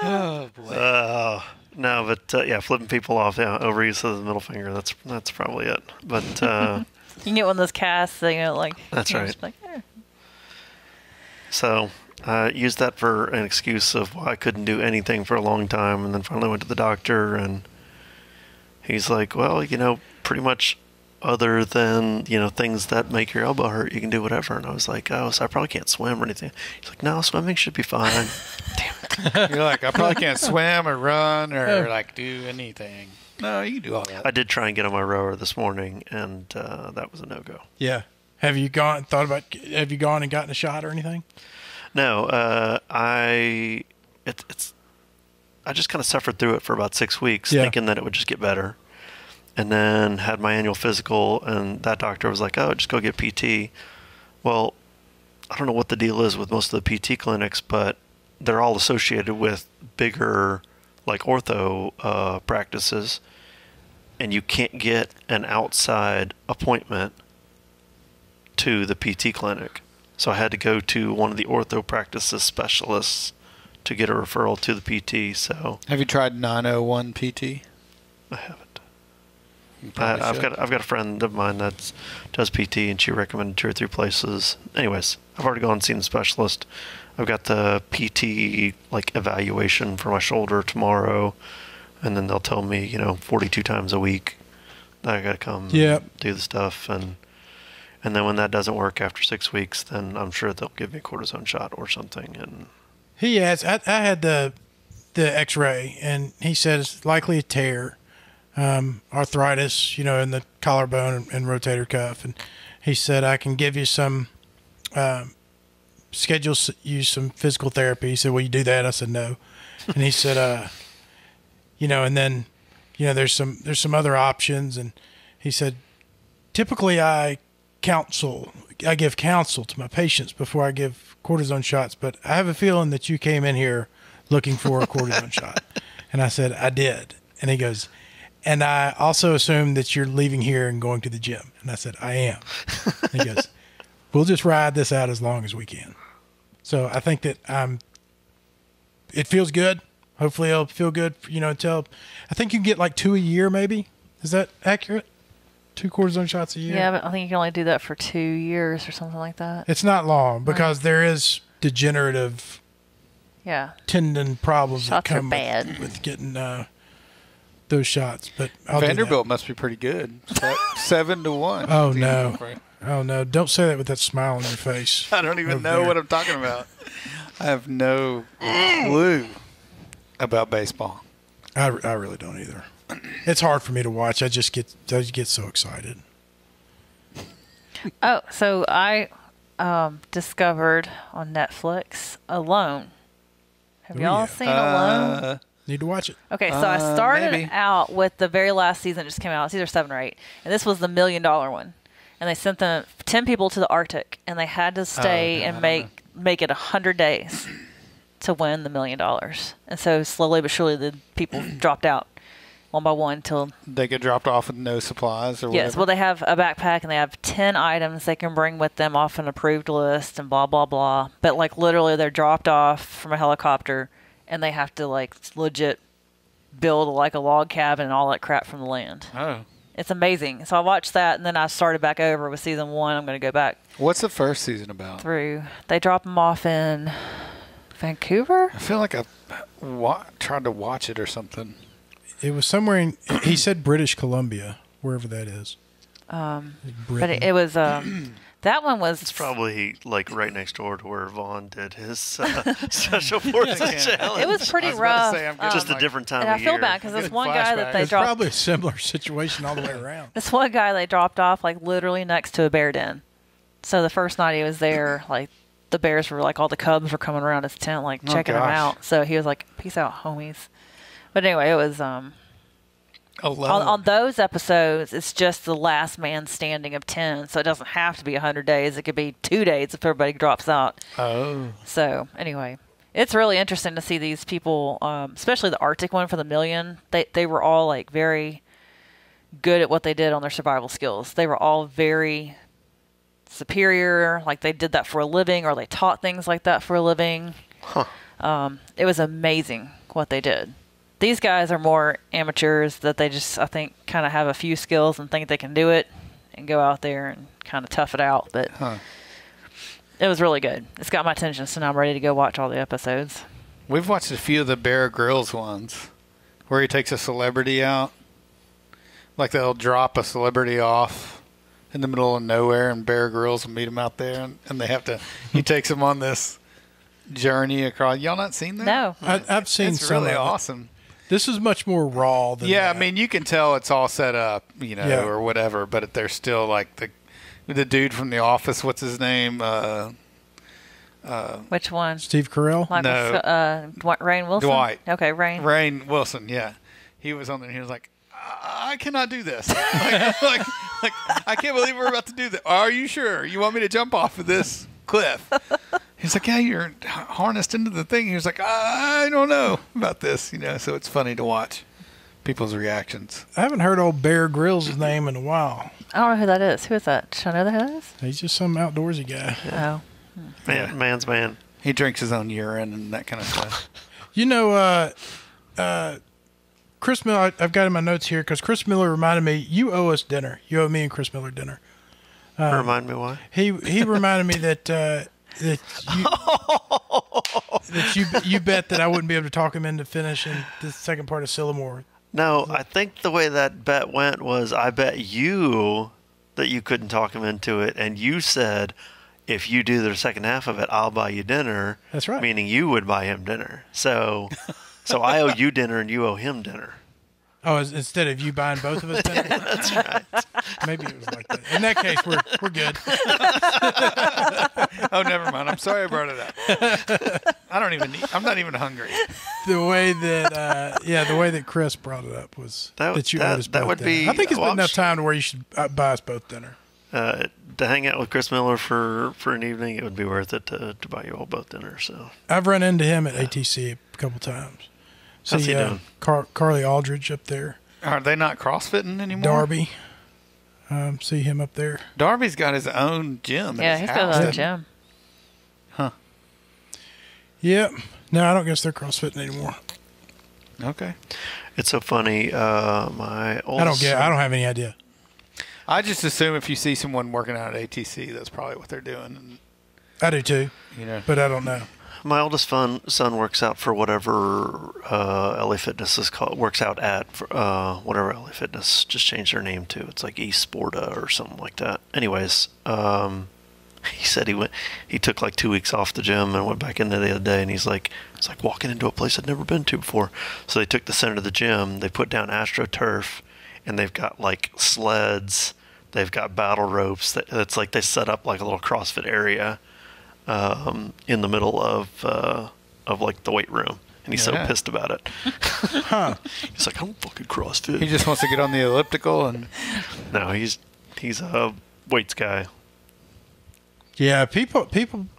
Oh boy. No, but yeah, flipping people off. Yeah, overuse of the middle finger. That's probably it. But You can get one of those casts, that, like. That's you know, right. just like, eh. so I used that for an excuse of why I couldn't do anything for a long time, and then finally went to the doctor, and he's like, "Well, pretty much." Other than, things that make your elbow hurt, you can do whatever. And I was like, oh, so I probably can't swim or anything. He's like, no, swimming should be fine. You're like, I probably can't swim or run or like do anything. No, you can do all that. I did try and get on my rower this morning, and that was a no-go. Yeah. Have you gone and gotten a shot or anything? No, I just kind of suffered through it for about 6 weeks, thinking that it would just get better. And then had my annual physical, and that doctor was like, oh, just go get PT. Well, I don't know what the deal is with most of the PT clinics, but they're all associated with bigger, like ortho practices, and you can't get an outside appointment to the PT clinic. So I had to go to one of the ortho practices specialists to get a referral to the PT. So Have you tried 901 PT? I haven't. You probably I've should. got a friend of mine that does PT, and she recommended 2 or 3 places. Anyways, I've already gone and seen the specialist. I've got the PT evaluation for my shoulder tomorrow, and then they'll tell me 42 times a week that I got to come do the stuff, and then when that doesn't work after 6 weeks, then I'm sure they'll give me a cortisone shot or something. And He has. I had the X-ray, and he said it's likely a tear. Arthritis, in the collarbone and rotator cuff. And he said, I can give you some, schedule you some physical therapy. He said, will you do that? I said, no. And he said, and then, there's some other options. And he said, typically I give counsel to my patients before I give cortisone shots, but I have a feeling that you came in here looking for a cortisone shot. And I said, I did. And he goes, and I also assume that you're leaving here and going to the gym. And I said, I am. And he goes, we'll just ride this out as long as we can. So I think that it feels good. Hopefully it'll feel good, until I think you can get like 2 a year maybe. Is that accurate? 2 cortisone shots a year? Yeah, but I think you can only do that for 2 years or something like that. It's not long because there is degenerative tendon problems Shots that are come bad. with getting those shots. But I'll do that. Vanderbilt must be pretty good. 7-1. Oh, no. Oh, no. Don't say that with that smile on your face. I don't even over know there. what I'm talking about. I have no clue about baseball. I really don't either. It's hard for me to watch. I just get so excited. Oh, so I discovered on Netflix Alone. Have Oh, y'all yeah. seen Alone? Need to watch it. Okay, so I started maybe. out with the very last season. It just came out. It's either 7 or 8, and this was the $1 million one. And they sent 10 people to the Arctic, and they had to stay no, I and don't make it 100 days to win the $1 million. And so slowly but surely, the people dropped out one by one till They get dropped off with no supplies or whatever. yes. Well, they have a backpack and they have 10 items they can bring with them off an approved list and blah blah blah. But literally, they're dropped off from a helicopter, and they have to legit build a log cabin and all that crap from the land. Oh. It's amazing. So I watched that, and then I started back over with season 1. I'm going to go back What's the first season about? through. They drop them off in Vancouver. I feel like I tried to watch it or something. It was somewhere in, he said British Columbia, wherever that is. But Britain. it was that one was it's probably right next door to where Vaughn did his special forces challenge. it was pretty I was about rough. to say, I'm getting Just a different time and I of feel year. bad because this Good one guy that flashback. they It's dropped. probably a similar situation all the way around. This one guy they dropped off literally next to a bear den. So the first night he was there, the bears were all the cubs were coming around his tent, checking him gosh. out. So he was like, "Peace out, homies." But anyway, it was Alone. on those episodes, it's just the last man standing of 10. So it doesn't have to be 100 days. It could be 2 days if everybody drops out. Oh. So anyway, It's really interesting to see these people, especially the Arctic one for the million. They were all like very good at what they did on their survival skills. They were all very superior, like they did that for a living, or they taught things like that for a living. It was amazing what they did. These guys are more amateurs that they just, I think, kind of have a few skills and think they can do it and go out there and kind of tough it out. But it was really good. It's got my attention, so now I'm ready to go watch all the episodes. We've watched a few of the Bear Grylls ones where he takes a celebrity out. Like they'll drop a celebrity off in the middle of nowhere, and Bear Grylls will meet him out there, and they have to. He takes them on this journey across. Y'all not seen that? No. I've seen It's some really of it. awesome. This is much more raw than Yeah, that. I mean, you can tell it's all set up, or whatever, but they're still like the dude from The Office. What's his name? Which one? Steve Carell. Rainn Wilson? Dwight. Okay, Rainn. Rainn Wilson. Yeah, he was on there. And he was like, I cannot do this. like, I can't believe we're about to do that. Are you sure? You want me to jump off of this cliff? He's like, yeah, you're harnessed into the thing. He was like, I don't know about this, So it's funny to watch people's reactions. I haven't heard old Bear Grylls' name in a while. I don't know who that is. Who is that? Should I know who that is? He's just some outdoorsy guy. Oh. Man's man. He drinks his own urine and that kind of stuff. Chris Miller, I've got in my notes here because Chris Miller reminded me, you owe us dinner. You owe me and Chris Miller dinner. Remind me why? He reminded me that you bet that I wouldn't be able to talk him into finishing the second part of Sillamore. No, I think the way that bet went was I bet you that you couldn't talk him into it, and you said, if you do the second half of it, I'll buy you dinner. That's right. Meaning you would buy him dinner. So I owe you dinner and you owe him dinner. Oh, instead of you buying both of us dinner? That's right. Maybe it was like that. In that case, we're good. Oh, never mind. I'm sorry I brought it up. I'm not even hungry. The way that Chris brought it up was that you owed us both would dinner. be. I think it's been enough time to where you should buy us both dinner. To hang out with Chris Miller for an evening, it would be worth it to buy you all both dinner. So I've run into him at ATC a couple times. How's he doing? Carly Aldridge up there. Are they not CrossFitting anymore? Darby. See him up there. Darby's got his own gym. Yeah, he's got his own gym. Huh. Yep. No, I don't guess they're CrossFitting anymore. Okay. It's so funny. My oldest I don't have any idea. I just assume if you see someone working out at ATC, that's probably what they're doing. I do too, but I don't know. My oldest son works out for whatever LA Fitness is called. Works out at whatever LA Fitness just changed their name to. It's like Esporta or something like that. Anyways, he said he took like 2 weeks off the gym and went back in there the other day, and it's like walking into a place I'd never been to before. So they took the center of the gym, they put down AstroTurf, and they've got like sleds, they've got battle ropes. It's like they set up like a little CrossFit area in the middle of like the weight room, and he's so pissed about it. He's like, I'm fucking CrossFit. He just wants to get on the elliptical and. No, he's a weights guy. Yeah, people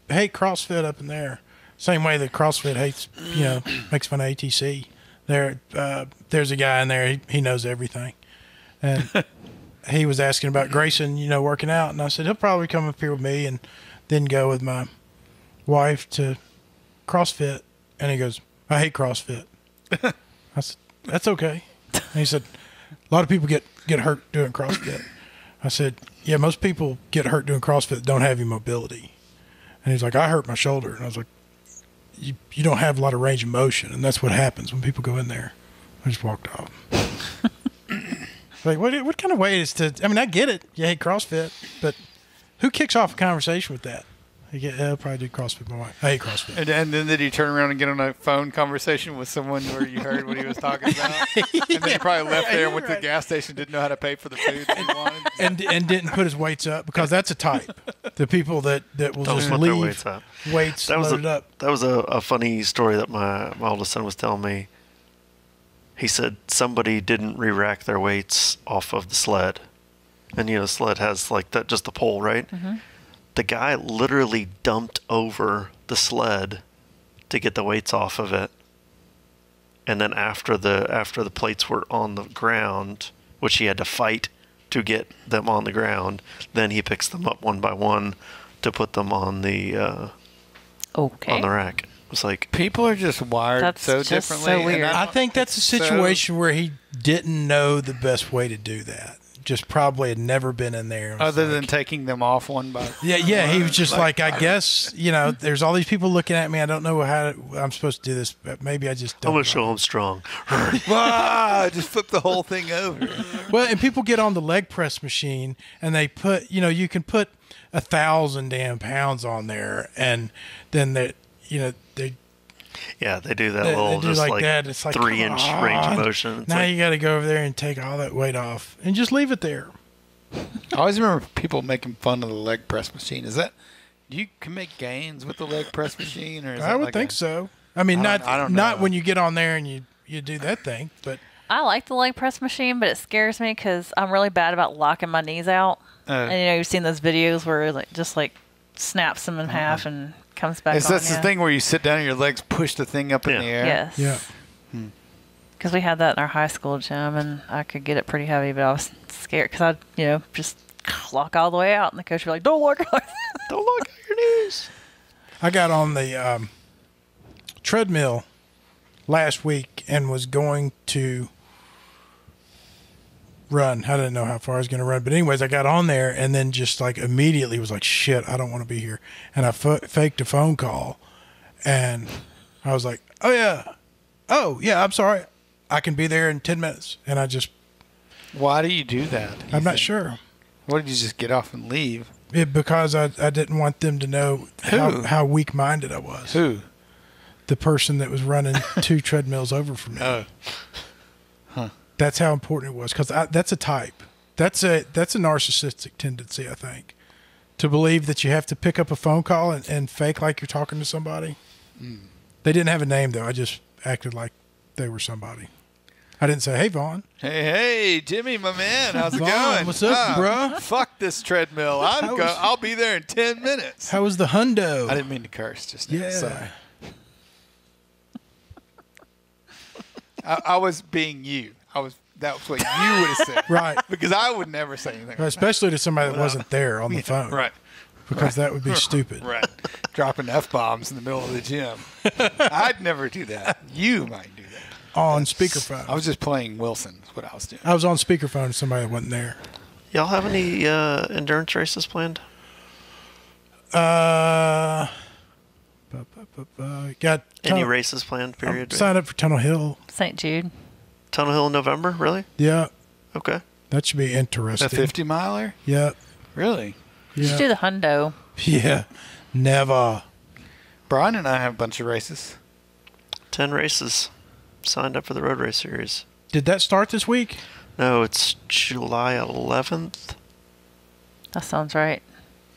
hate CrossFit up in there. Same way that CrossFit hates, makes fun of ATC. There's a guy in there. He knows everything, and he was asking about Grayson, working out, and I said he'll probably come up here with me and then go with my wife to CrossFit. And he goes, I hate CrossFit. I said, that's okay. And he said, a lot of people get hurt doing CrossFit. I said, yeah, most people get hurt doing CrossFit that don't have any mobility. And he's like, I hurt my shoulder. And I was like, you don't have a lot of range of motion, and that's what happens when people go in there. I just walked off. Like, what kind of way is to? I mean, I get it. You hate CrossFit, but who kicks off a conversation with that? I'll probably do CrossFit. My wife. I hate CrossFit. And then did he turn around and get on a phone conversation with someone where you heard what he was talking about? And then he probably left there and went to the gas station, didn't know how to pay for the food that he wanted. And didn't put his weights up, because that's a type. The people that will Don't just put their leave weights up. weights loaded up. That was a funny story that my oldest son was telling me. He said somebody didn't re-rack their weights off of the sled. And, the sled has like that, just the pole, right? Mm-hmm. The guy literally dumped over the sled to get the weights off of it. And then after the plates were on the ground, which he had to fight to get them on the ground, then he picks them up one by one to put them on the Okay. rack. It was like, People are just wired That's so just differently. so and weird. I don't- think that's a it's so- situation where he didn't know the best way to do that. Just probably had never been in there. and was other like- than taking them off one by yeah, he was just like, I guess, there's all these people looking at me. I don't know how I'm supposed to do this, but maybe I just I'm don't. going to show him strong. just flip the whole thing over. Well, and people get on the leg press machine and they put, you can put 1,000 damn pounds on there, and then they Yeah, they do that They little, do just like like, that. It's like, 3-inch come range of on. motion. It's Now like, you got to go over there and take all that weight off and just leave it there. I always remember people making fun of the leg press machine. Is that you can make gains with the leg press machine, or is I that would like think a- so. I mean, I don't not know. when you get on there and you do that thing, but I like the leg press machine, but it scares me because I'm really bad about locking my knees out. And you've seen those videos where it just snaps them in half and comes back Is on. that's the yeah. thing where you sit down and your legs push the thing up in Yeah. the air? Yes. yeah. Because we had that in our high school gym, and I could get it pretty heavy, but I was scared because I'd, just lock all the way out, and the coach would be like, "Don't lock out." don't look at your knees. I got on the treadmill last week and was going to run. I didn't know how far I was going to run, but anyways, I got on there and then just immediately was like, shit, I don't want to be here. And I faked a phone call, and I was like, oh yeah, I'm sorry, I can be there in 10 minutes. And Why do you do that? I'm not sure. What did you just get off and leave? Because I didn't want them to know Who? how weak-minded I was. Who? The person that was running 2 treadmills over from me. Oh, That's how important it was, because that's a type. That's a narcissistic tendency, I think, to believe that you have to pick up a phone call and fake like you're talking to somebody. They didn't have a name, though. I just acted like they were somebody. I didn't say, hey, Vaughn. hey, Jimmy, my man, how's it Vaughn, going? what's up, bruh? Fuck this treadmill. I'll be there in 10 minutes. How was the hundo? I didn't mean to curse just now. Yeah. Sorry. I was being you. That's what you would have said. Right. Because I would never say anything. Especially to somebody that wasn't there on the phone. Right. Because that would be stupid. Right. Dropping F-bombs in the middle of the gym. I'd never do that. You might do that. On speakerphone. I was just playing Wilson is what I was doing. I was on speakerphone to somebody that wasn't there. Y'all have any endurance races planned? Got Any races planned, period? signed up for Tunnel Hill. St. Jude. Tunnel Hill in November? Really? Yeah, Okay. that should be interesting. The 50 miler? Yeah, Really? You should do the hundo. yeah. Never. Brian and I have a bunch of races. 10 races. Signed up for the road race series. Did that start this week? No, it's July 11th. That sounds right.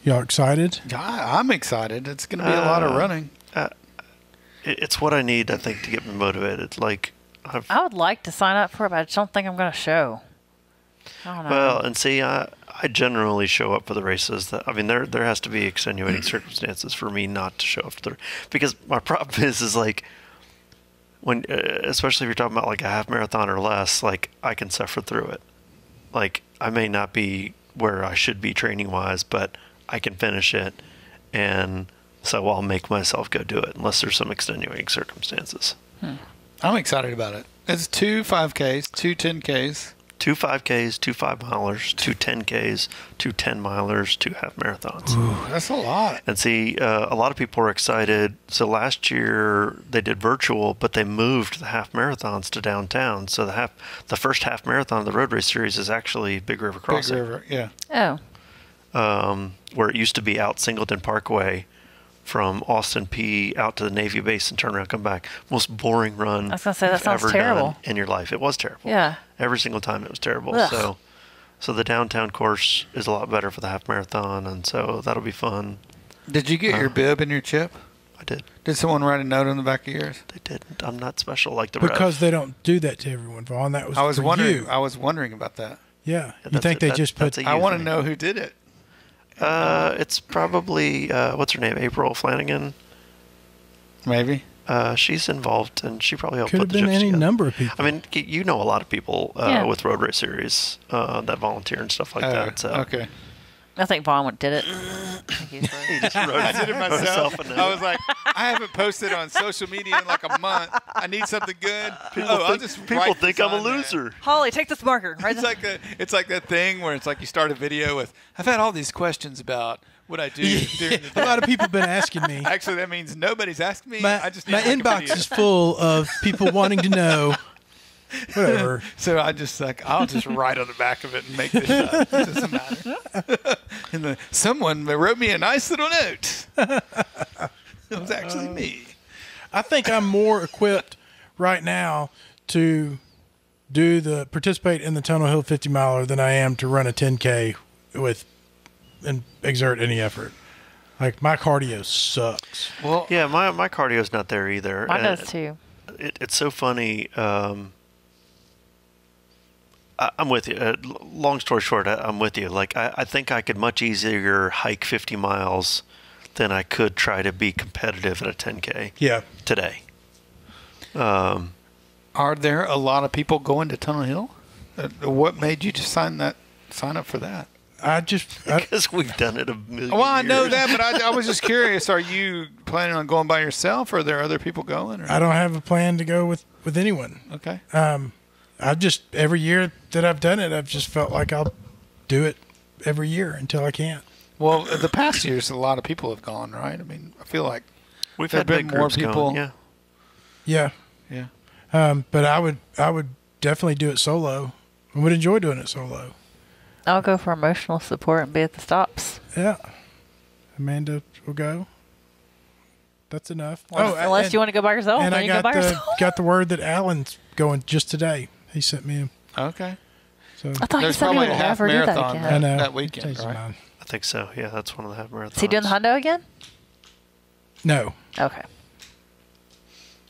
Y'all excited? I'm excited. It's going to be a lot of running. It's what I need, I think, to get me motivated. Like, I would like to sign up for it, but I just don't think I'm going to show. I don't know. well, and see, I generally show up for the races. There has to be extenuating circumstances for me not to show up to because my problem is like when, especially if you're talking about like a half marathon or less, like I can suffer through it. Like I may not be where I should be training wise, but I can finish it, and so I'll make myself go do it unless there's some extenuating circumstances. I'm excited about it. It's 2 5Ks, 2 10Ks. 2 5Ks, 2 5-milers, 2 10Ks, 2 10-milers, 2 half marathons. That's a lot. And see, a lot of people are excited. So last year they did virtual, but they moved the half marathons to downtown. So the first half marathon of the road race series is actually Big River Big Crossing, River, yeah. Oh. where it used to be out Singleton Parkway from Austin P out to the Navy base and turn around, come back. Most boring run I was gonna say, that you've sounds ever terrible. done in your life. It was terrible. Yeah. Every single time it was terrible. Ugh. So the downtown course is a lot better for the half marathon, and so that'll be fun. Did you get your bib and your chip? I did. Did someone write a note on the back of yours? They didn't. I'm not special like the Because Rev. they don't do that to everyone, Vaughn. That was I was for wondering. you. I was wondering about that. Yeah. You that's think it. they That- just put... that's a I want to thing. know who did it. It's probably what's her name, April Flanagan. Maybe. She's involved, and she probably helped Could have put the been gyps any together. number of people. I mean, you know a lot of people Yeah. with Road Race Series that volunteer and stuff like that. So. Okay. I think Vaughn did it. I think he's right. I did it myself. Myself a note. I was like, I haven't posted on social media in like a month. I need something good. I'll just People write think this I'm a on there. loser. Holly, take this marker. Right It's like that thing where it's like you start a video with, I've had all these questions about what I do during the A day. lot of people have been asking me. Actually, that means nobody's asked me. My, I just need my to make a inbox video. is full of people wanting to know. Whatever. So I just I'll just write on the back of it and make this up. It doesn't matter. And someone wrote me a nice little note. It was actually me. I think I'm more equipped right now to participate in the Tunnel Hill 50 miler than I am to run a 10K and exert any effort. Like my cardio sucks. Well, Yeah, my cardio's not there either. Mine And does too. It's so funny. I'm with you. Long story short, I'm with you. Like, I think I could much easier hike 50 miles than I could try to be competitive at a 10K Yeah. today. are there a lot of people going to Tunnel Hill? What made you just sign up for that? Because we've done it a million Well, I know years. that, but I was just curious. Are you planning on going by yourself, or are there other people going? Or? I don't have a plan to go with anyone. Okay. Every year that I've done it, I've just felt like I'll do it every year until I can't. Well, the past years, a lot of people have gone, right? I mean, I feel like We've there had have big been more groups people. going. Yeah. Yeah. Yeah. But I would definitely do it solo. I would enjoy doing it solo. I'll go for emotional support and be at the stops. Yeah. Amanda will go. That's enough. Unless you want to go by yourself, And then I you go by yourself. got the word that Alan's going just today. He sent me. Okay. So I thought you There's said he probably would a half never do that marathon again. that- I know that weekend, Changed his right? mind. I think so. Yeah, that's one of the half marathons. Is he doing the hundo again? No. Okay.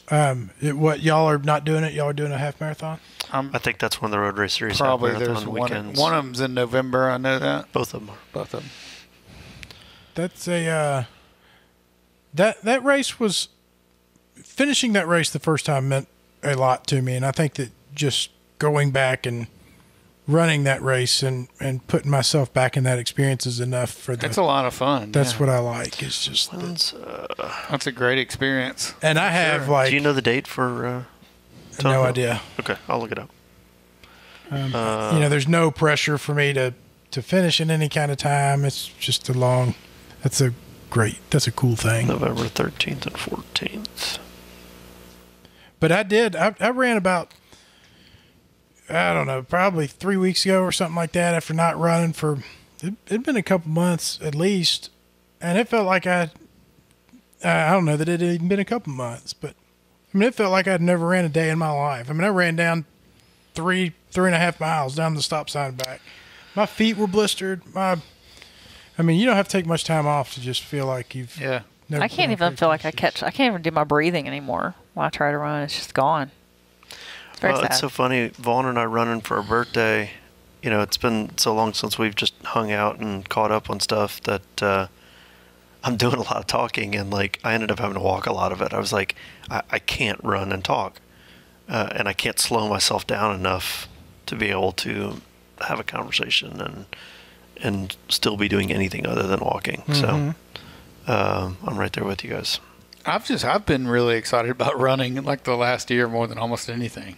What y'all are not doing it? Y'all are doing a half marathon? I think that's one of the Road Race Series Probably half there's marathon one. weekends. One of them's in November. I know that. Both of them are. Both of them. That's a that race was finishing that race the first time meant a lot to me, and I think that just going back and running that race and putting myself back in that experience is enough for the. It's a lot of fun. That's yeah. what I like. It's just, That's a great experience. and I have like Do you know the date for? no Tunnel Hill? idea. Okay, I'll look it up. There's no pressure for me to finish in any kind of time. It's just that's a cool thing. November 13th and 14th. But I ran about, I don't know, probably 3 weeks ago or something like that after not running for, it'd been a couple months at least. And it felt like I don't know that it had even been a couple months, but I mean, it felt like I'd never ran a day in my life. I mean, I ran down 3.5 miles down the stop sign and back. My feet were blistered. You don't have to take much time off to just feel like you've Yeah. never I can't been even on feel like I vacation. can't even do my breathing anymore when I try to run. It's just gone. It's very sad. It's so funny. Vaughn and I running for our birthday. It's been so long since we've just hung out and caught up on stuff that I'm doing a lot of talking, and like I ended up having to walk a lot of it. I was like, I can't run and talk, and I can't slow myself down enough to be able to have a conversation and still be doing anything other than walking. So I'm right there with you guys. I've been really excited about running like the last year more than almost anything.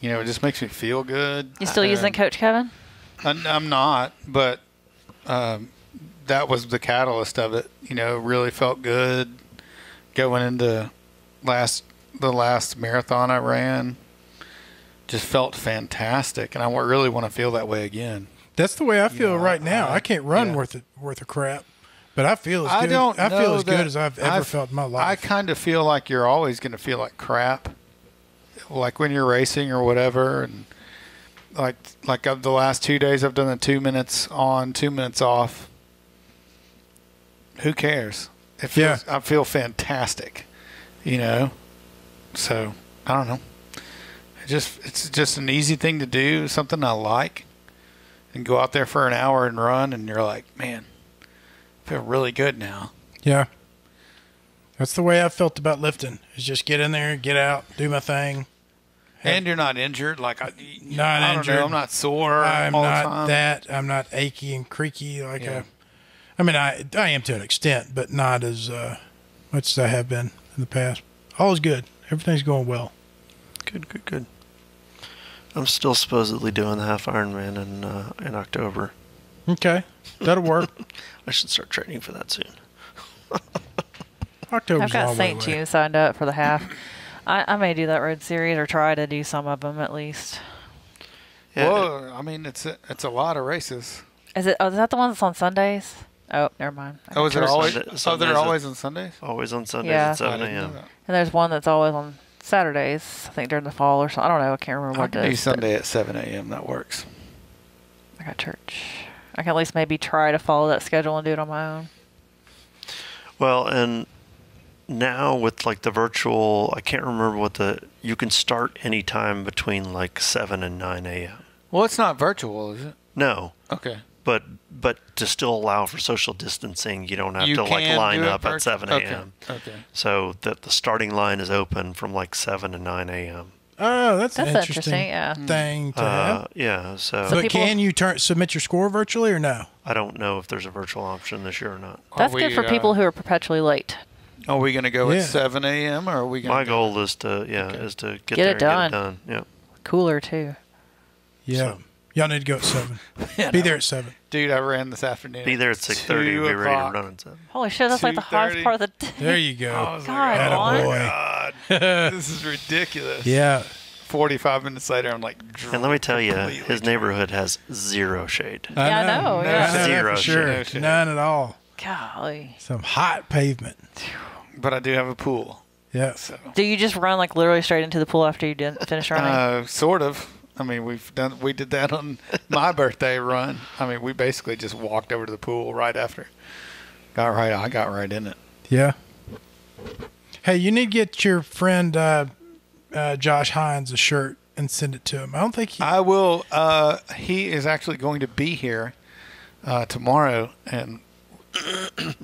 It just makes me feel good. You still using Coach Kevin? I'm not, but that was the catalyst of it. Really felt good going into the last marathon I ran. Just felt fantastic, and I really want to feel that way again. That's the way I feel right now. I- I can't run yeah. worth of crap, but I feel as I good. don't I feel know as good that as I've ever felt in my I life. kind of feel like you're always going to feel like crap, like when you're racing or whatever, and like of the last 2 days I've done the 2 minutes on, 2 minutes off. Who cares? I feel fantastic, So I don't know. It's just an easy thing to do, something I like, and go out there for an hour and run, and you're like, man, I feel really good now. Yeah. That's the way I felt about lifting. Is just get in there, get out, do my thing. And you're not injured. Like Not I don't injured. know, I'm not sore I'm all the not time. that. I'm not achy and creaky like Yeah. I mean, I am to an extent, but not as much as I have been in the past. All is good. Everything's going well. Good. I'm still supposedly doing the half Ironman in October. Okay, that'll work. I should start training for that soon. October's I've a got long way St. away. June signed up for the half. I may do that road series or try to do some of them at least. Yeah, Well, I mean, it's a lot of races. Is it? Oh, is that the one that's on Sundays? Oh, never mind. Oh, is it Sunday- always? Sundays Oh, they're are- always on Sundays. always on Sundays Yeah. at 7 I didn't know a.m. that. And there's one that's always on Saturdays. I think during the fall or something. I don't know. I can't remember I what can it do is. but Sunday at 7 a.m. That works. I got church. I can at least maybe try to follow that schedule and do it on my own. Well, and now with like the virtual, I can't remember you can start anytime between like 7 and 9 a.m. Well, it's not virtual, is it? No, Okay. but to still allow for social distancing, you don't have You to like can line do it up at 7 okay. a.m. Okay. So the starting line is open from like 7 to 9 a.m. Oh, that's an That's interesting interesting. Yeah. thing to have. Yeah, so So But people- can you submit your score virtually or no? I don't know if there's a virtual option this year or not. That's Are good we, for people who are perpetually late. Are we going to go Yeah. at 7 a.m. or are we going My goal is to get Get there it and done. get it done. Yeah. Cooler too. Yeah. So- Y'all need to go at 7. Be there at 7. Dude, I ran this afternoon. Be there at 6:30. Be 2 ready to o'clock. run at 7. Holy shit, that's like the hottest 2:30. part of the day. There you I go. was God, like, oh my Attaboy. God. This is ridiculous. Yeah. 45 minutes later, I'm like, And let me tell you, completely his neighborhood has zero shade. Yeah, I know, yeah. I know that Zero for sure. shade. No shade. None at all. Golly. Some hot pavement. But I do have a pool. Yeah. So, Do you just run like literally straight into the pool after you finish running? sort of. I mean, we did that on my birthday run. I mean, we basically just walked over to the pool right after. I got right in it. Yeah. Hey, you need to get your friend Josh Hines a shirt and send it to him. I don't think he. I will. He is actually going to be here tomorrow and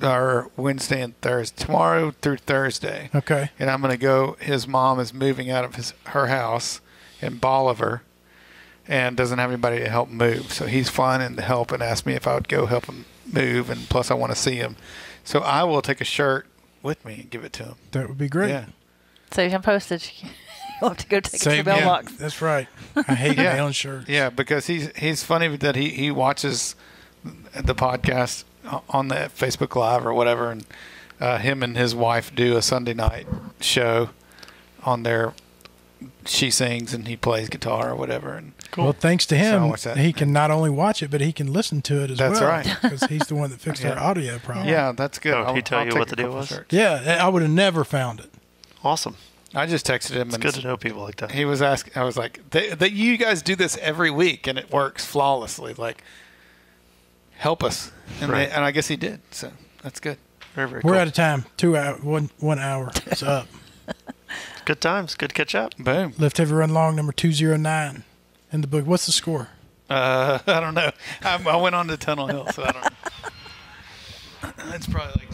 or Wednesday and Thursday. Tomorrow through Thursday. Okay. And I'm going to go. His mom is moving out of her house in Bolivar and doesn't have anybody to help move. So he's flying in to help and asked me if I would go help him move. And plus, I want to see him. So I will take a shirt with me and give it to him. That would be great. Yeah. Save some postage. You'll have to go take it to the Save mailbox. That's right. I hate Yeah. mailing shirts. Yeah, because he's funny that he watches the podcast on the Facebook Live or whatever, and him and his wife do a Sunday night show on there. She sings and he plays guitar or whatever. And Well, thanks to So I him, watch that. he can not only watch it, but he can listen to it as That's well. right. Because he's the one that fixed our Yeah. audio problem. yeah, that's good. Oh, he tell you take what a the deal couple was? shirts. Yeah, I would have never found it. Awesome. I just texted him It's and good to know people like that. he was asking. I was like, "That you guys do this every week and it works flawlessly. Like, help us." And Right. and I guess he did. So that's good. Very, very We're cool. out of time. 2 hour, 1 hour. It's up. Good times. Good to catch up. Boom. Lift Heavy Run Long number 209 in the book. What's the score? I don't know. I went on to Tunnel Hill, so I don't know. It's probably like